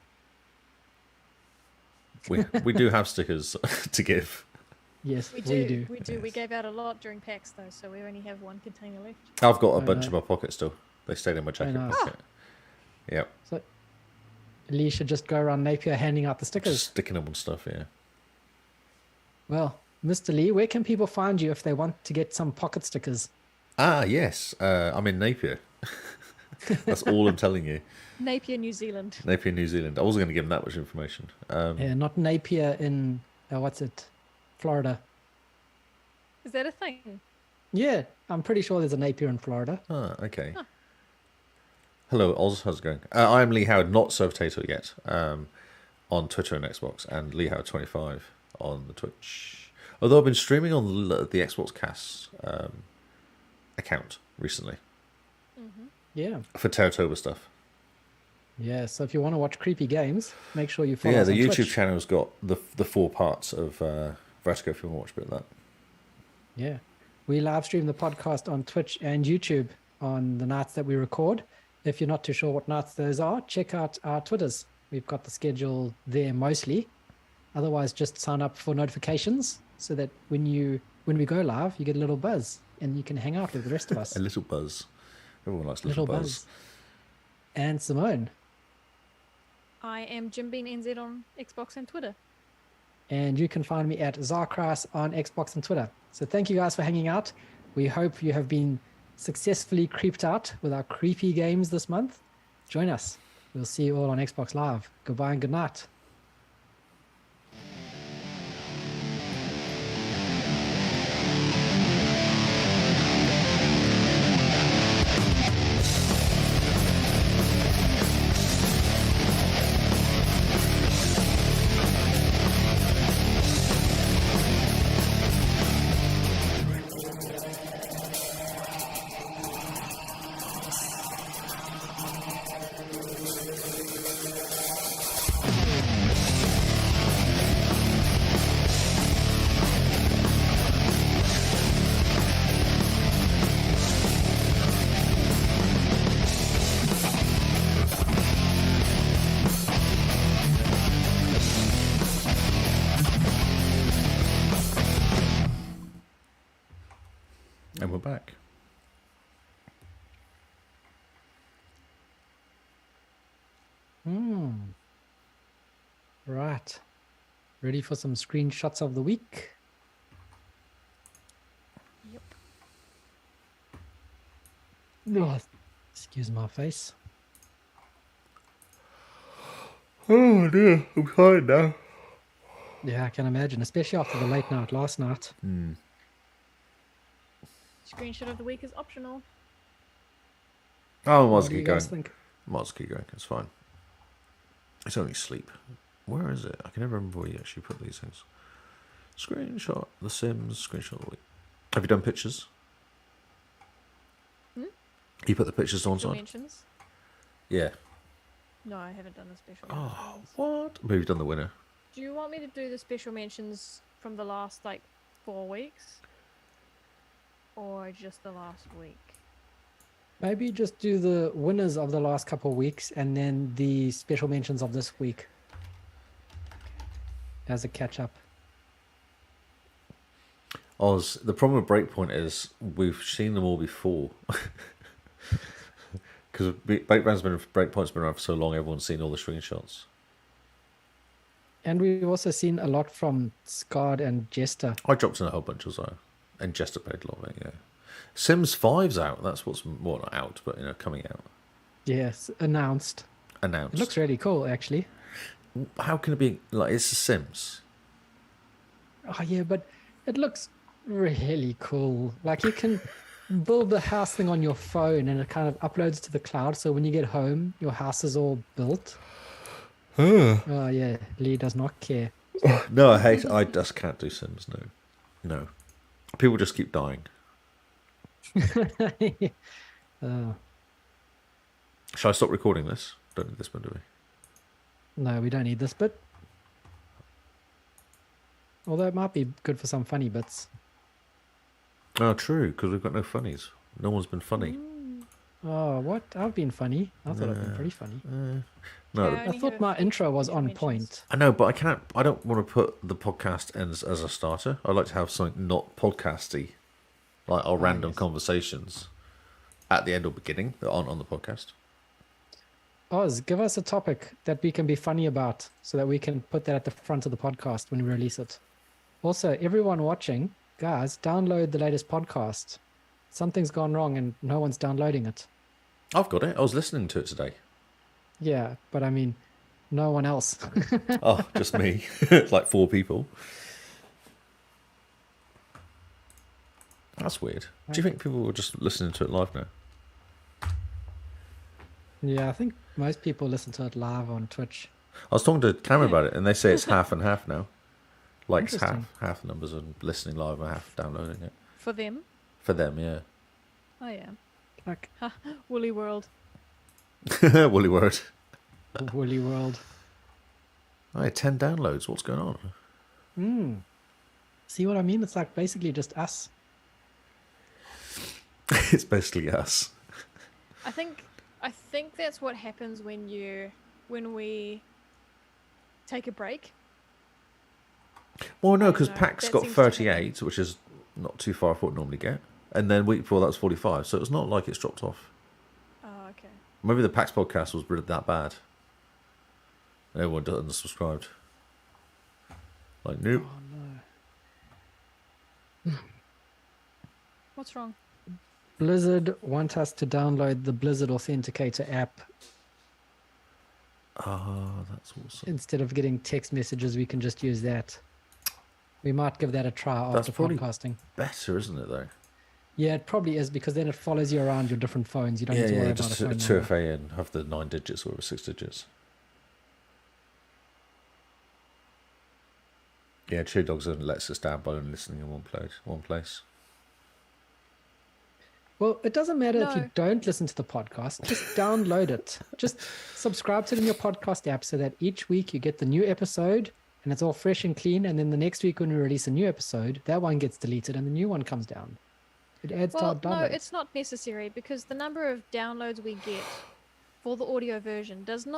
We do have stickers to give. Yes, We we do. do. We do. We gave out a lot during PAX though, so we only have one container left. I've got a Oh, bunch no. in my pocket still. They stayed in my jacket nice. pocket. Yep. So Lee should just go around Napier handing out the Just stickers. sticking them on stuff. Yeah. Well, Mr. Lee, where can people find you if they want to get some pocket stickers? Ah, yes. I'm in Napier. That's all I'm telling you. Napier, New Zealand. Napier, New Zealand. I wasn't going to give them that much information. Yeah, not Napier in Florida. Is that a thing? Yeah, I'm pretty sure there's a Napier in Florida. Ah, okay. Hello, Oz. How's it going? I'm Lee Howard, not Sir Potato yet, on Twitter and Xbox, and Lee Howard 25 on the Twitch. Although I've been streaming on the XboxCast account recently Yeah. for Terratoba stuff. Yeah, so if you want to watch creepy games, make sure you follow Yeah, us the on YouTube Twitch. channel's got the 4 parts of Vertigo if you want to watch a bit of that. Yeah. We live stream the podcast on Twitch and YouTube on the nights that we record. If you're not too sure what nights those are, check out our Twitters. We've got the schedule there mostly. Otherwise, just sign up for notifications so that when we go live, you get a little buzz and you can hang out with the rest of us. A little buzz. Everyone likes a little buzz. And Simone. I am Jim Bean NZ on Xbox and Twitter. And you can find me at Zarkras on Xbox and Twitter. So thank you guys for hanging out. We hope you have been successfully creeped out with our creepy games this month. Join us. We'll see you all on Xbox Live. Goodbye and good night. And we're back. Right. Ready for some screenshots of the week? Yep. Oh, excuse my face. Oh dear, I'm tired now. Yeah, I can imagine, especially after the late night last night. Screenshot of the week is optional. Oh, I might as What well do you keep going. guys think? Might as well keep going. It's fine. It's only sleep. Where is it? I can never remember where you actually put these things. Screenshot The Sims. Screenshot of the week. Have you done pictures? You put the pictures on Special side? mentions. Yeah. No, I haven't done the special Oh, mentions. what? Maybe you've done the winner. Do you want me to do the special mentions from the last, 4 weeks? Or just the last week? Maybe just do the winners of the last couple of weeks and then the special mentions of this week as a catch up. Oz, the problem with Breakpoint is we've seen them all before. Because Breakpoint's been around for so long, everyone's seen all the screenshots. And we've also seen a lot from Scard and Jester. I dropped in a whole bunch as well. And Jester played a lot of it, yeah. Sims 5's out. That's what's, well, not out, but, coming out. Yes, announced. Announced. It looks really cool, actually. How can it be, it's The Sims? Oh, yeah, but it looks really cool. Like, you can build the house thing on your phone and it kind of uploads to the cloud. So when you get home, your house is all built. Oh, yeah, Lee does not care. No, I just can't do Sims, no. People just keep dying. Shall I stop recording this? Don't need this one, do we? No, we don't need this bit. Although it might be good for some funny bits. Oh, true, because we've got no funnies. No one's been funny. Oh, what? I've been funny. I thought I've been pretty funny. No, Yeah, I thought my intro was on point. I know, but I don't want to put the podcast as a starter. I like to have something not podcasty, like our random conversations at the end or beginning that aren't on the podcast. Oz, give us a topic that we can be funny about so that we can put that at the front of the podcast when we release it. Also, everyone watching, guys, download the latest podcast. Something's gone wrong and no one's downloading it. I've got it. I was listening to it today. Yeah, but I mean, no one else. Oh, just me. Like 4 people. That's weird. Do you think people were just listening to it live now? Yeah, I think most people listen to it live on Twitch. I was talking to Cameron about it, and they say it's half and half now. Like it's Interesting. half the numbers are listening live and half downloading it. For them? For them, yeah. Oh, yeah. Like Woolly World. Woolly word. Woolly World. Oh, yeah, 10 downloads. What's going on? See what I mean? It's like basically just us. It's basically us. I think that's what happens when we take a break. Well, no, I because don't know. Pax That got seems to happen. 38, which is not too far off what we normally get. And then week before that was 45, so it's not like it's dropped off. Oh, okay. Maybe the PAX podcast was really that bad. Everyone unsubscribed. Like, nope. Oh, no. What's wrong? Blizzard want us to download the Blizzard Authenticator app. Oh, that's awesome. Instead of getting text messages, we can just use that. We might give that a try That's after probably podcasting. better, isn't it, though? Yeah, it probably is because then it follows you around your different phones. You don't need to worry about a just phone a number. 2FA and have the 9 digits or 6 digits. Yeah, Chew Dogs only lets us down by only listening in one place. Well, it doesn't matter if No. you don't listen to the podcast. Just download it. Just subscribe to it in your podcast app so that each week you get the new episode and it's all fresh and clean. And then the next week when we release a new episode, that one gets deleted and the new one comes down. It adds to our Well, no, downloads. it's not necessary because the number of downloads we get for the audio version doesn't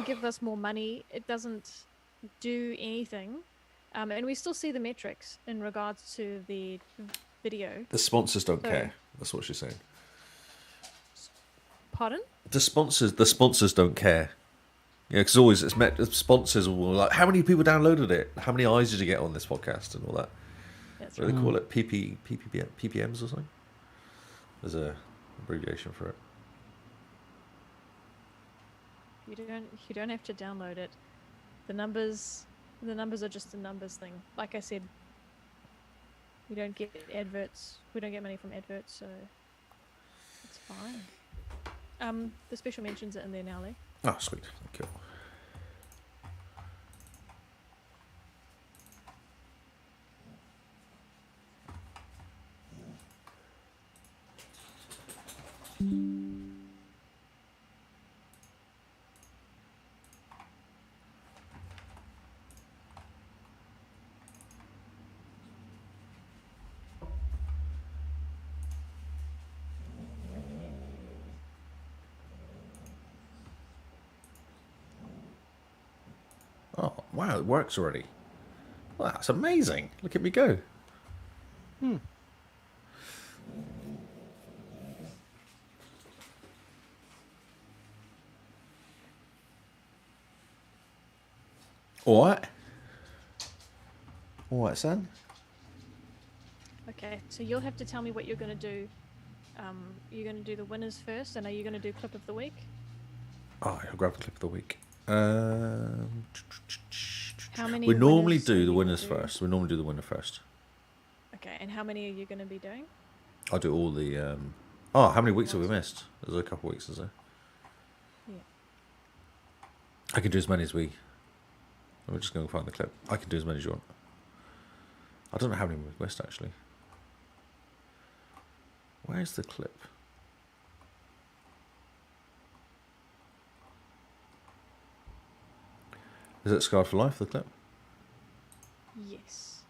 give us more money. It doesn't do anything. And we still see the metrics in regards to the video. The sponsors don't So- care. That's what she's saying. Pardon? The sponsors don't care. Yeah, because always it's met. The sponsors will like, how many people downloaded it? How many eyes did you get on this podcast and all that? That's What right. do they call it? PPMs or something? There's a abbreviation for it. You don't have to download it. The numbers are just a numbers thing. Like I said, we don't get adverts. We don't get money from adverts, so it's fine. The special mentions are in there now, Lee. Oh, sweet. Thank you. Oh, wow, it works already. Wow, that's amazing. Look at me go. All right. All right, son. Okay, so you'll have to tell me what you're going to do. You're going to do the winners first, and are you going to do clip of the week? Oh, I'll grab the clip of the week. How many? We normally winners are do you the gonna winners do? first. We normally do the winner first. Okay, and how many are you going to be doing? I'll do all the. Oh, how many weeks have we missed? There's a couple of weeks, is there? Yeah. I can do as many as we. Let me just go and find the clip. I can do as many as you want. I don't know how many we've missed actually. Where's the clip? Is it Scarred for Life, the clip? Yes.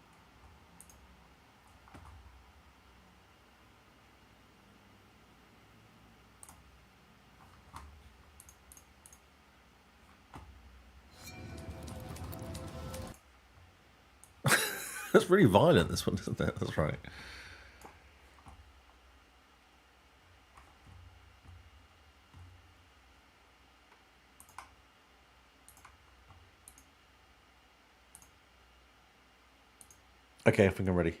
That's really violent, this one, isn't it? That's right. Okay, I think I'm ready.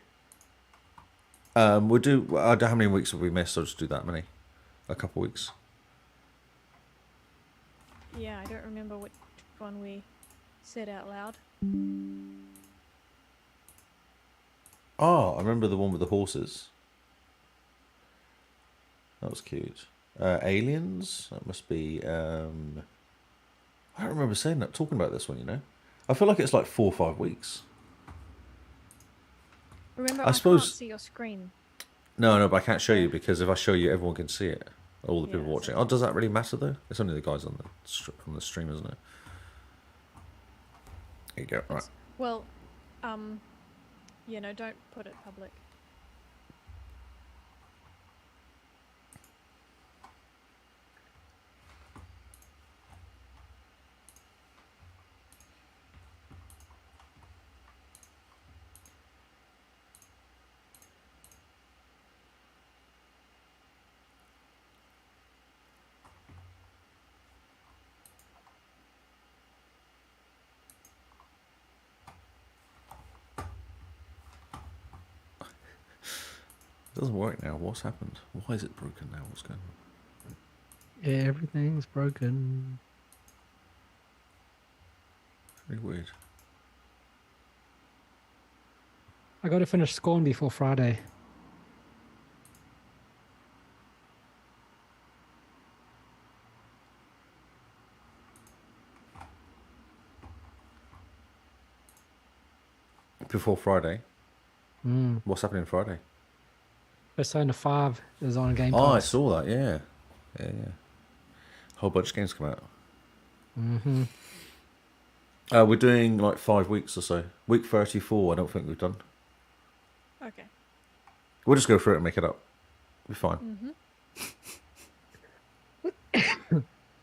We'll do. I don't know how many weeks have we missed. I'll just do that many. A couple weeks. Yeah, I don't remember which one we said out loud. Oh, I remember the one with the horses. That was cute. Aliens. That must be. I don't remember saying that. Talking about this one, you know. I feel like it's like 4 or 5 weeks. Remember, I I suppose- can't see your screen. No, but I can't show you because if I show you, everyone can see it. All the Yeah, people that's watching. it. Oh, does that really matter though? It's only the guys on the stream, isn't it? There you go. Right. Well, don't put it public. It doesn't work now. What's happened? Why is it broken now? What's going on? Everything's broken. Very weird. I got to finish Scorn before Friday. Before Friday. Mm. What's happening Friday? Persona 5 is on Game Oh, I Pass. saw that. Yeah. Whole bunch of games come out. Mm-hmm. We're doing like 5 weeks or so. Week 34. I don't think we've done. Okay. We'll just go through it and make it up. We'll be fine. Mm-hmm.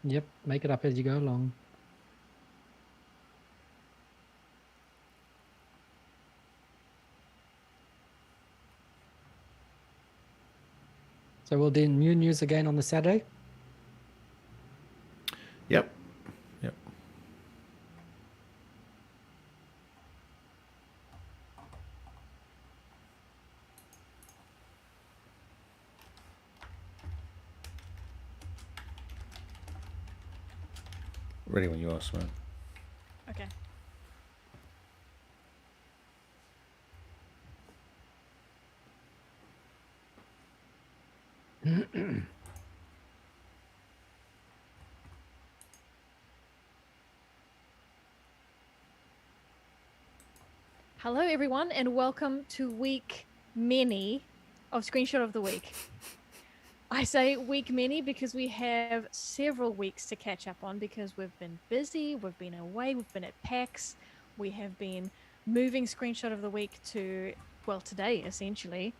Yep, make it up as you go along. So we'll do new news again on the Saturday. Yep. Yep. Ready when you are, Simone. Okay. Hello, everyone, and welcome to week many of Screenshot of the Week. I say week many because we have several weeks to catch up on because we've been busy, we've been away, we've been at PAX, we have been moving Screenshot of the Week to, well, today, essentially.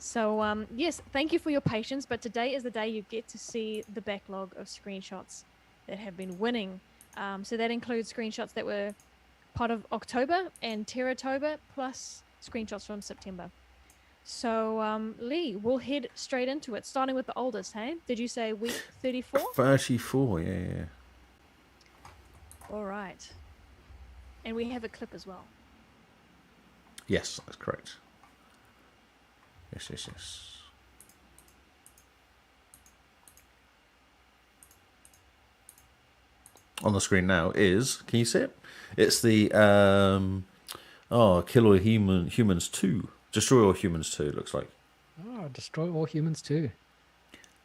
So, yes, thank you for your patience, but today is the day you get to see the backlog of screenshots that have been winning. So that includes screenshots that were part of October and Terratober, plus screenshots from September. So, Lee, we'll head straight into it, starting with the oldest, hey? Did you say week 34? 34, yeah. All right. And we have a clip as well. Yes, that's correct. Yes. On the screen now is, can you see it? It's the Kill All Humans 2. Destroy All Humans 2, it looks like. Oh, destroy all humans too.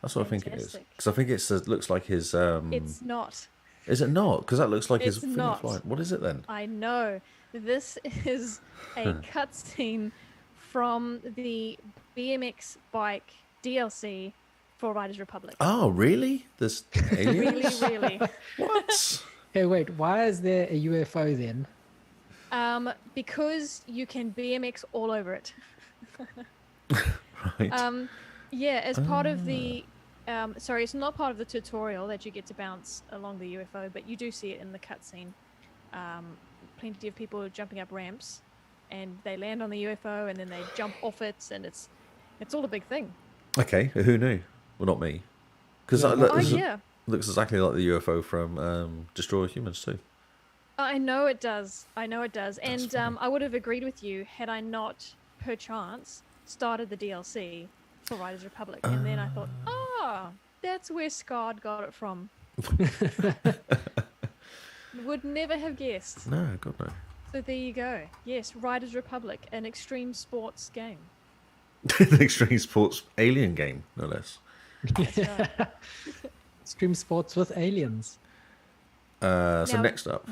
That's what I think it is. Fantastic. Because I think it looks like his... It's not. Is it not? Because that looks like his It's finger not. flying. What is it then? I know. This is a cutscene from the BMX bike DLC for Riders Republic. Oh, really? There's aliens? Really. What? Hey, wait, why is there a UFO then? Because you can BMX all over it. Right. Yeah, as part of the sorry, it's not part of the tutorial that you get to bounce along the UFO, but you do see it in the cutscene. Plenty of people jumping up ramps, and they land on the UFO, and then they jump off it, and it's all a big thing. Okay, who knew? Well, not me. Because Yeah. looks exactly like the UFO from Destroy All Humans too. I know it does. And funny. I would have agreed with you had I not, perchance, started the DLC for Riders Republic. And then I thought, that's where Scarred got it from. Would never have guessed. No, God no. So there you go. Yes, Riders Republic, an extreme sports game. The Extreme Sports Alien game, no less. That's right. Extreme sports with aliens. So Now- next up.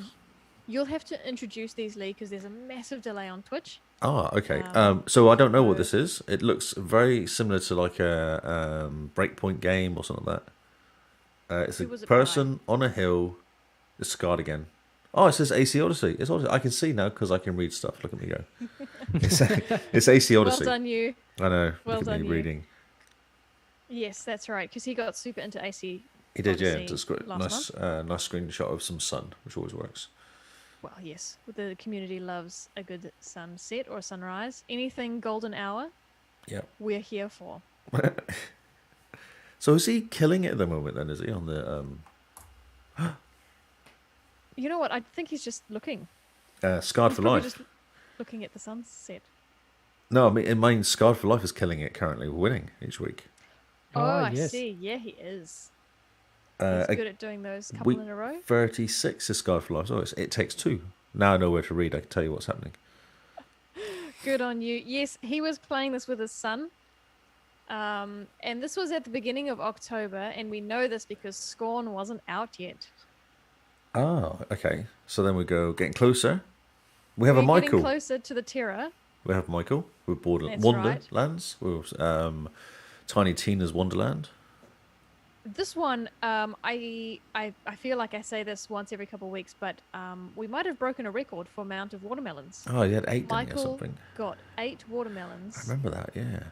You'll have to introduce these, Lee, because there's a massive delay on Twitch. Okay. So I don't know what so- this is. It looks very similar to like a Breakpoint game or something like that. It's Who a was it person on a hill. It's Scarred again. Oh, it says AC Odyssey. It's Odyssey. I can see now because I can read stuff. Look at me go. It's AC Odyssey. Well done, you. I know. Well Look at done, me you. reading. Yes, that's right, because he got super into AC. He did, yeah. Odyssey It's great. last Nice screenshot of some sun, which always works. Well, yes, the community loves a good sunset or sunrise. Anything golden hour, Yep. we're here for. So is he killing it at the moment then? Is he on the You know what? I think he's just looking. Scarred He's for probably Life? just looking at the sunset. No, I mean, in mine, Scarred for Life is killing it currently, winning each week. Oh, I yes. see. Yeah, he is. Uh, He's good at doing those couple week in a row. 36 is Scarred for Life. Oh, It Takes Two. Now I know where to read. I can tell you what's happening. Good on you. Yes, he was playing this with his son. And this was at the beginning of October, and we know this because Scorn wasn't out yet. Oh, okay. So then we go getting closer. We have We're a getting Michael. closer to the Terror. We have Michael with That's Wonderlands. With Tiny Tina's Wonderland. This one, I feel like I say this once every couple of weeks, but we might have broken a record for amount of watermelons. Oh, you had 8 didn't you, or Michael something. got 8 watermelons I remember that, yeah.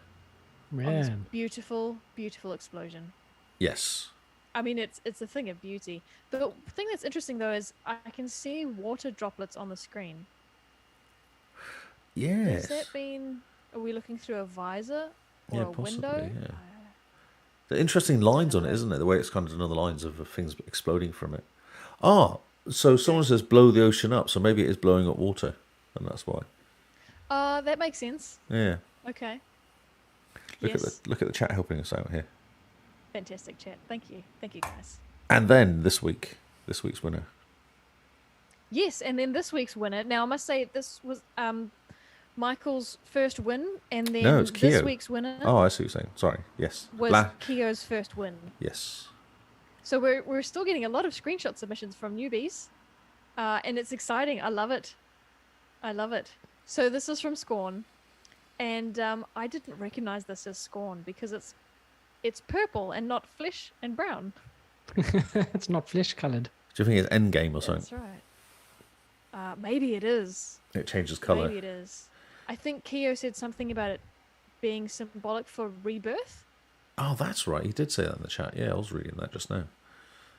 on this Man. beautiful, beautiful explosion. Yes. I mean, it's a thing of beauty. The thing that's interesting though is I can see water droplets on the screen. Yes. Has that been? Are we looking through a visor or Yeah, a possibly, window? yeah. The interesting lines on it, isn't it? The way it's kind of done the lines of things exploding from it. Ah, so someone says blow the ocean up, so maybe it is blowing up water, and that's why. That makes sense. Yeah. Okay. Look Yes. at the chat helping us out here. Fantastic chat. Thank you, guys. And then this week's winner. Yes, and then this week's winner. Now I must say this was Michael's first win, and then No, it's this Keo. week's winner Oh, I see what you're saying. Sorry. Yes. was Keo's first win. Yes. So we're still getting a lot of screenshot submissions from newbies, and it's exciting. I love it. So this is from Scorn, and I didn't recognize this as Scorn because it's purple and not flesh and brown. It's not flesh colored. Do you think it's Endgame or something? That's right. Maybe it is. It changes colour. Maybe it is. I think Keo said something about it being symbolic for rebirth. Oh, that's right. He did say that in the chat. Yeah, I was reading that just now.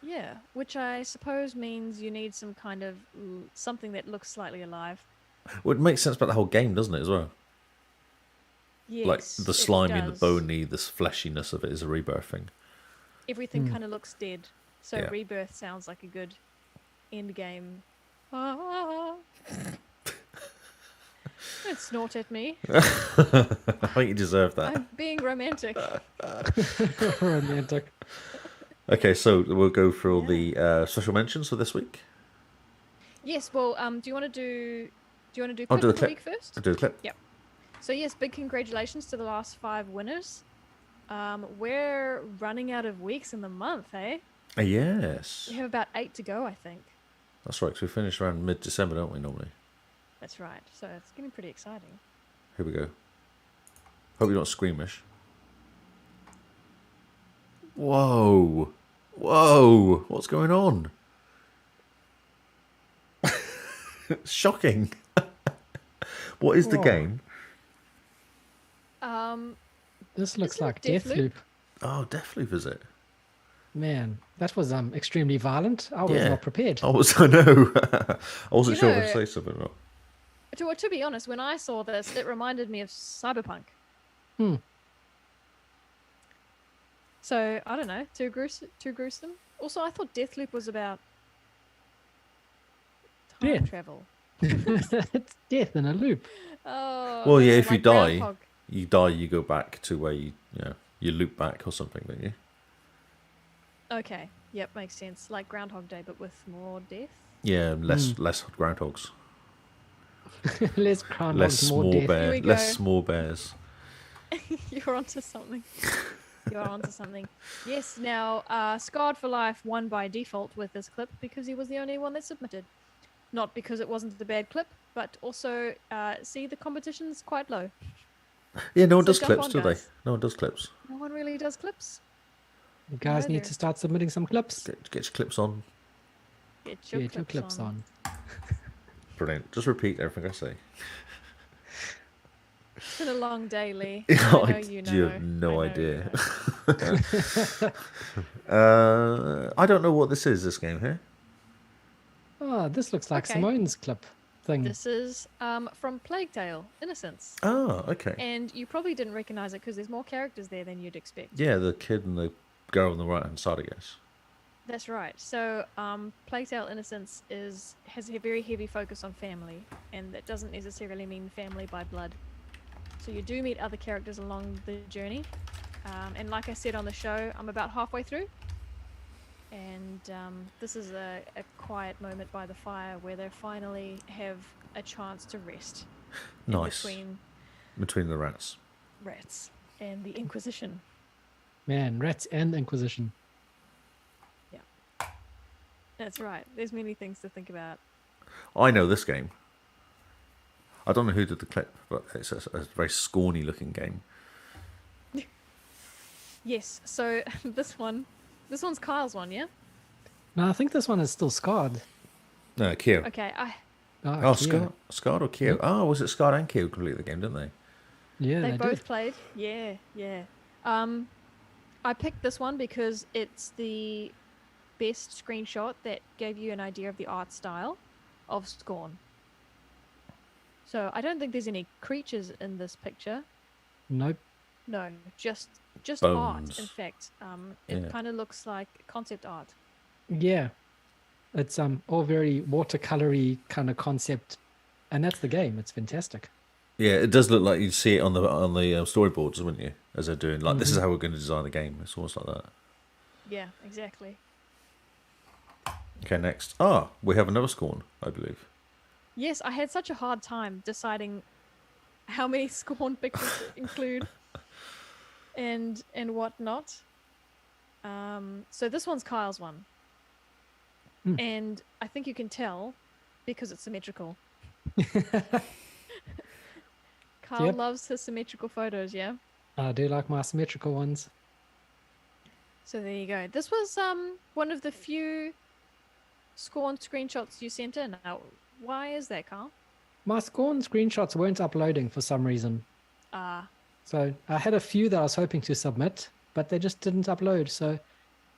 Yeah, which I suppose means you need some kind of something that looks slightly alive. Well, it makes sense about the whole game, doesn't it, as well? Yes, Like the it slimy and the does. bony, this fleshiness of it is a rebirth thing. Everything kind of looks dead. So Yeah. rebirth sounds like a good end game. Ah. Don't snort at me. I think you deserve that. I'm being romantic. Romantic. Okay, so we'll go through all the special mentions for this week. Yes. Well, do you want to do I'll clip do of the the clip. week first? I'll do the clip. Yep. So yes, big congratulations to the last 5 winners. We're running out of weeks in the month, eh? Yes. We have about 8 to go, I think. That's right, because we finish around mid-December, don't we, normally? That's right. So it's getting pretty exciting. Here we go. Hope you're not squeamish. Whoa. Whoa. What's going on? Shocking. What is the Whoa. game? This looks Isn't it like Deathloop? Deathloop. Oh, Deathloop, is it? Man, that was extremely violent. I was Yeah. not prepared. I know. I wasn't You sure if know- I'd say something or not. To be honest, when I saw this, it reminded me of Cyberpunk. Hmm. So I don't know, too gruesome. Also, I thought Deathloop was about time Death. travel. It's death in a loop. Oh. Well, yeah, no, if you like die, Groundhog. you go back to where you loop back or something, don't you? Okay. Yep, makes sense. Like Groundhog Day, but with more death. Yeah, less groundhogs. Less groundhogs, Less more small death. Here bears. we Less go. small bears. You're onto something. You're onto something. Yes, now, Scarred for Life won by default with this clip because he was the only one that submitted. Not because it wasn't a bad clip, but also, see, the competition's quite low. Yeah, no one So does jump clips, on, do they? guys. No one does clips. No one really does clips. You guys No, need they're- to start submitting some clips. Get your clips on. Get your Get your clips on. Brilliant. Just repeat everything I say. It's been a long day, Lee. I I know you know. you have I no know you idea. know. I don't know what this is, this game here. Oh, this looks like Okay. Simone's clip thing. This is from Plague Tale, Innocence. Oh, okay. And you probably didn't recognize it because there's more characters there than you'd expect. Yeah, the kid and the girl on the right-hand side, I guess. That's right. So, Plague Tale Innocence has a very heavy focus on family, and that doesn't necessarily mean family by blood. So you do meet other characters along the journey, and like I said on the show, I'm about halfway through, and this is a quiet moment by the fire where they finally have a chance to rest. in Nice. Between the rats. rats and the Inquisition. Man, rats and Inquisition. That's right. There's many things to think about. I know this game. I don't know who did the clip, but it's a very scrawny looking game. Yes. So this one's Kyle's one, yeah. No, I think this one is still Scarred. No, Keo. Okay. Oh, Keo. Scarred or Keo? Oh, was it Scarred and Keo completed the game, didn't they? Yeah, They they both did. played. Yeah, yeah. I picked this one because it's the best screenshot that gave you an idea of the art style of Scorn. So I don't think there's any creatures in this picture. Nope. No, just just bones. art, in fact. It Yeah. kind of looks like concept art. Yeah. It's all very watercolory kind of concept, and that's the game. It's fantastic. Yeah, it does look like you'd see it on the storyboards, wouldn't you? As they're doing, like, this is how we're going to design the game. It's almost like that. Yeah, exactly. Okay, next. Ah, we have another Scorn, I believe. Yes, I had such a hard time deciding how many Scorn pictures to include and what not. So this one's Kyle's one. And I think you can tell because it's symmetrical. Kyle loves his symmetrical photos, yeah? I do like my symmetrical ones. So there you go. This was one of the few Scorn screenshots you sent in. Now, why is that, Kyle? My Scorn screenshots weren't uploading for some reason. So I had a few that I was hoping to submit, but they just didn't upload. So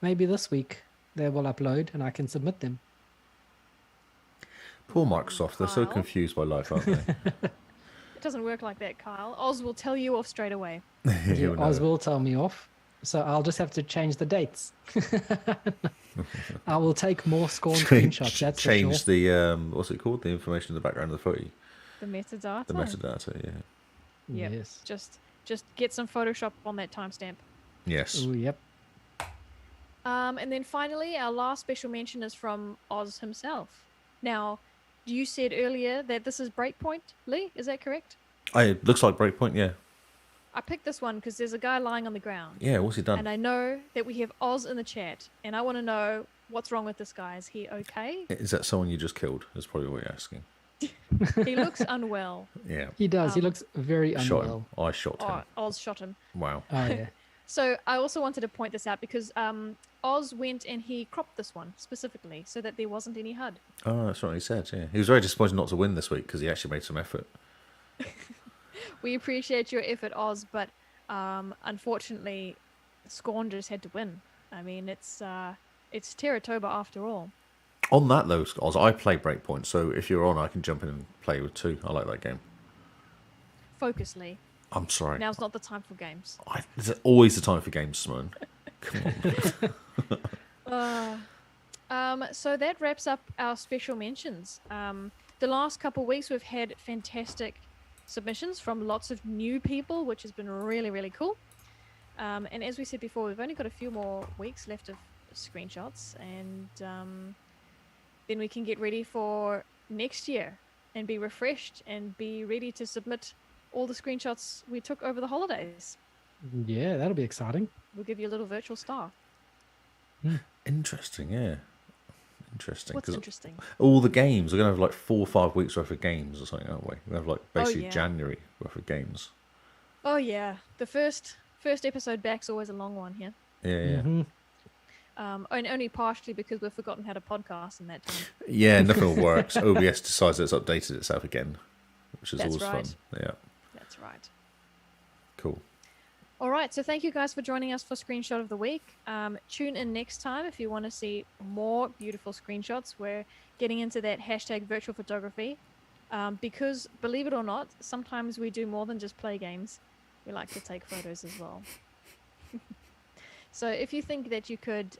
maybe this week they will upload and I can submit them. Poor Microsoft, they're so Kyle? confused by life, aren't they? It doesn't work like that, Kyle. Oz will tell you off straight away. Yeah, Oz will tell me off. So I'll just have to change the dates. I will take more Scorn screenshots. That's change for sure. the what's it called? The information in the background of the photo. The metadata. The metadata, yeah. Yep. Yes. Just get some Photoshop on that timestamp. Yes. Oh, yep. And then finally, our last special mention is from Oz himself. Now, you said earlier that this is Breakpoint, Lee. Is that correct? It looks like Breakpoint, yeah. I picked this one because there's a guy lying on the ground. Yeah, what's he done? And I know that we have Oz in the chat, and I want to know what's wrong with this guy. Is he okay? Is that someone you just killed? That's probably what you're asking. He looks unwell. Yeah. He does. He looks very Shot unwell. him. I shot him. Oh, Oz shot him. Wow. Oh, yeah. So I also wanted to point this out because Oz went and he cropped this one specifically so that there wasn't any HUD. Oh, that's what he said, yeah. He was very disappointed not to win this week because he actually made some effort. We appreciate your effort, Oz, but unfortunately, Scorn just had to win. I mean, it's Terratoba after all. On that, though, Oz, I play Breakpoint, so if you're on, I can jump in and play with two. I like that game. Focus, Lee. I'm sorry. Now's not the time for games. There's always the time for games, Simone. Come on. So that wraps up our special mentions. The last couple of weeks, we've had fantastic submissions from lots of new people, which has been really, really cool. And as we said before, we've only got a few more weeks left of screenshots, and then we can get ready for next year and be refreshed and be ready to submit all the screenshots we took over the holidays. Yeah, that'll be exciting. We'll give you a little virtual star. Interesting, yeah. Interesting. What's 'cause interesting? all the games, we're going to have like 4 or 5 weeks worth of games or something, aren't we? We're going to have like basically yeah. January worth of games. Oh yeah, the first episode back's always a long one here. Yeah. And only partially because we've forgotten how to podcast in that time. Yeah, nothing works. OBS decides it's updated itself again, which is That's always right. fun. Yeah, That's right. cool. All right, so thank you guys for joining us for Screenshot of the Week. Tune in next time if you want to see more beautiful screenshots. We're getting into that hashtag virtual photography because, believe it or not, sometimes we do more than just play games. We like to take photos as well. So if you think that you could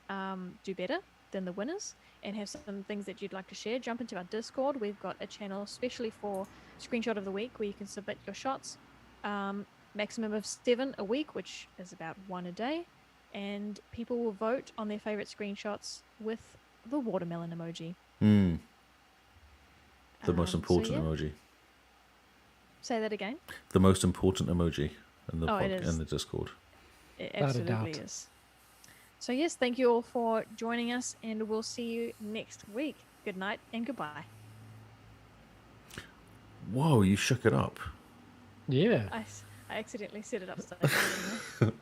do better than the winners and have some things that you'd like to share, jump into our Discord. We've got a channel especially for Screenshot of the Week where you can submit your shots. Maximum of 7 a week, which is about 1 a day. And people will vote on their favorite screenshots with the watermelon emoji. The most important emoji. Say that again. The most important emoji in the it is. in the Discord. It Without a absolutely doubt. is. So yes, thank you all for joining us, and we'll see you next week. Good night and goodbye. Whoa, you shook it up. Yeah. I accidentally set it upside down.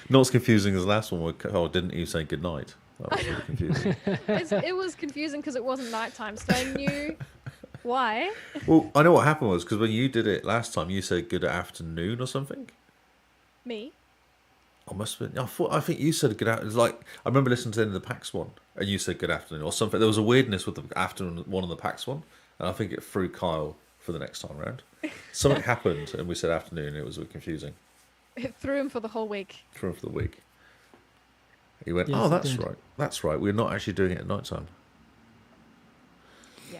Not as confusing as the last one where Carl didn't you say good night. That was really confusing. It was confusing because it wasn't nighttime, so I knew why. Well, I know what happened was because when you did it last time, you said good afternoon or something. Me? I must have been. I think you said good afternoon. Like I remember listening to the end of the PAX one, and you said good afternoon or something. There was a weirdness with the afternoon one and the PAX one, and I think it threw Kyle for the next time round. Something happened, and we said afternoon. And it was a bit confusing. It threw him for the whole week. For the week. He went, Yes, oh, it that's did. right. That's right. We're not actually doing it at night time. Yeah.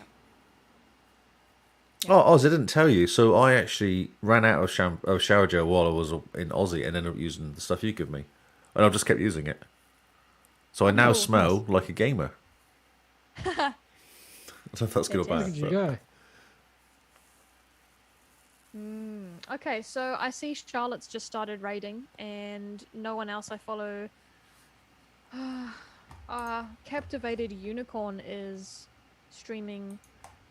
Oh, Oz, I didn't tell you. So I actually ran out of shower gel while I was in Aussie and ended up using the stuff you give me. And I've just kept using it. So I now Cool, smell like a gamer. I don't know if that's good or Fantastic. Where bad. did you But... go? Okay, so I see Charlotte's just started raiding, and no one else I follow. Captivated Unicorn is streaming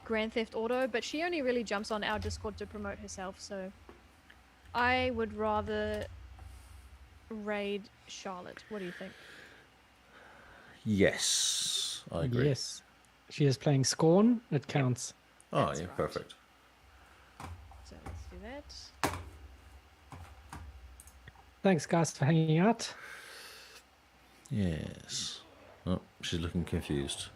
Grand Theft Auto, but she only really jumps on our Discord to promote herself, so I would rather raid Charlotte. What do you think? Yes, I agree. Yes. She is playing Scorn. It counts. Oh, That's yeah, right. perfect. So let's do that. Thanks, guys, for hanging out. Yes. Oh, she's looking confused.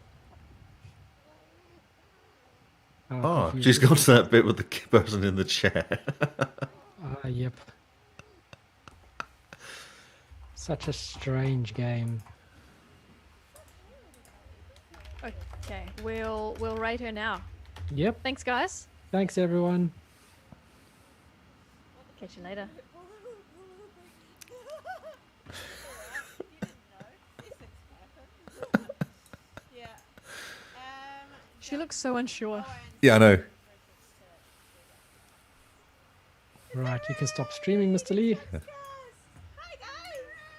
Oh, confused. she's gone to that bit with the person in the chair. Yep. Such a strange game. Okay, we'll raid her now. Yep. Thanks, guys. Thanks, everyone. Catch you later. She looks so unsure. Yeah, I know. Right, you can stop streaming, Mr. Lee.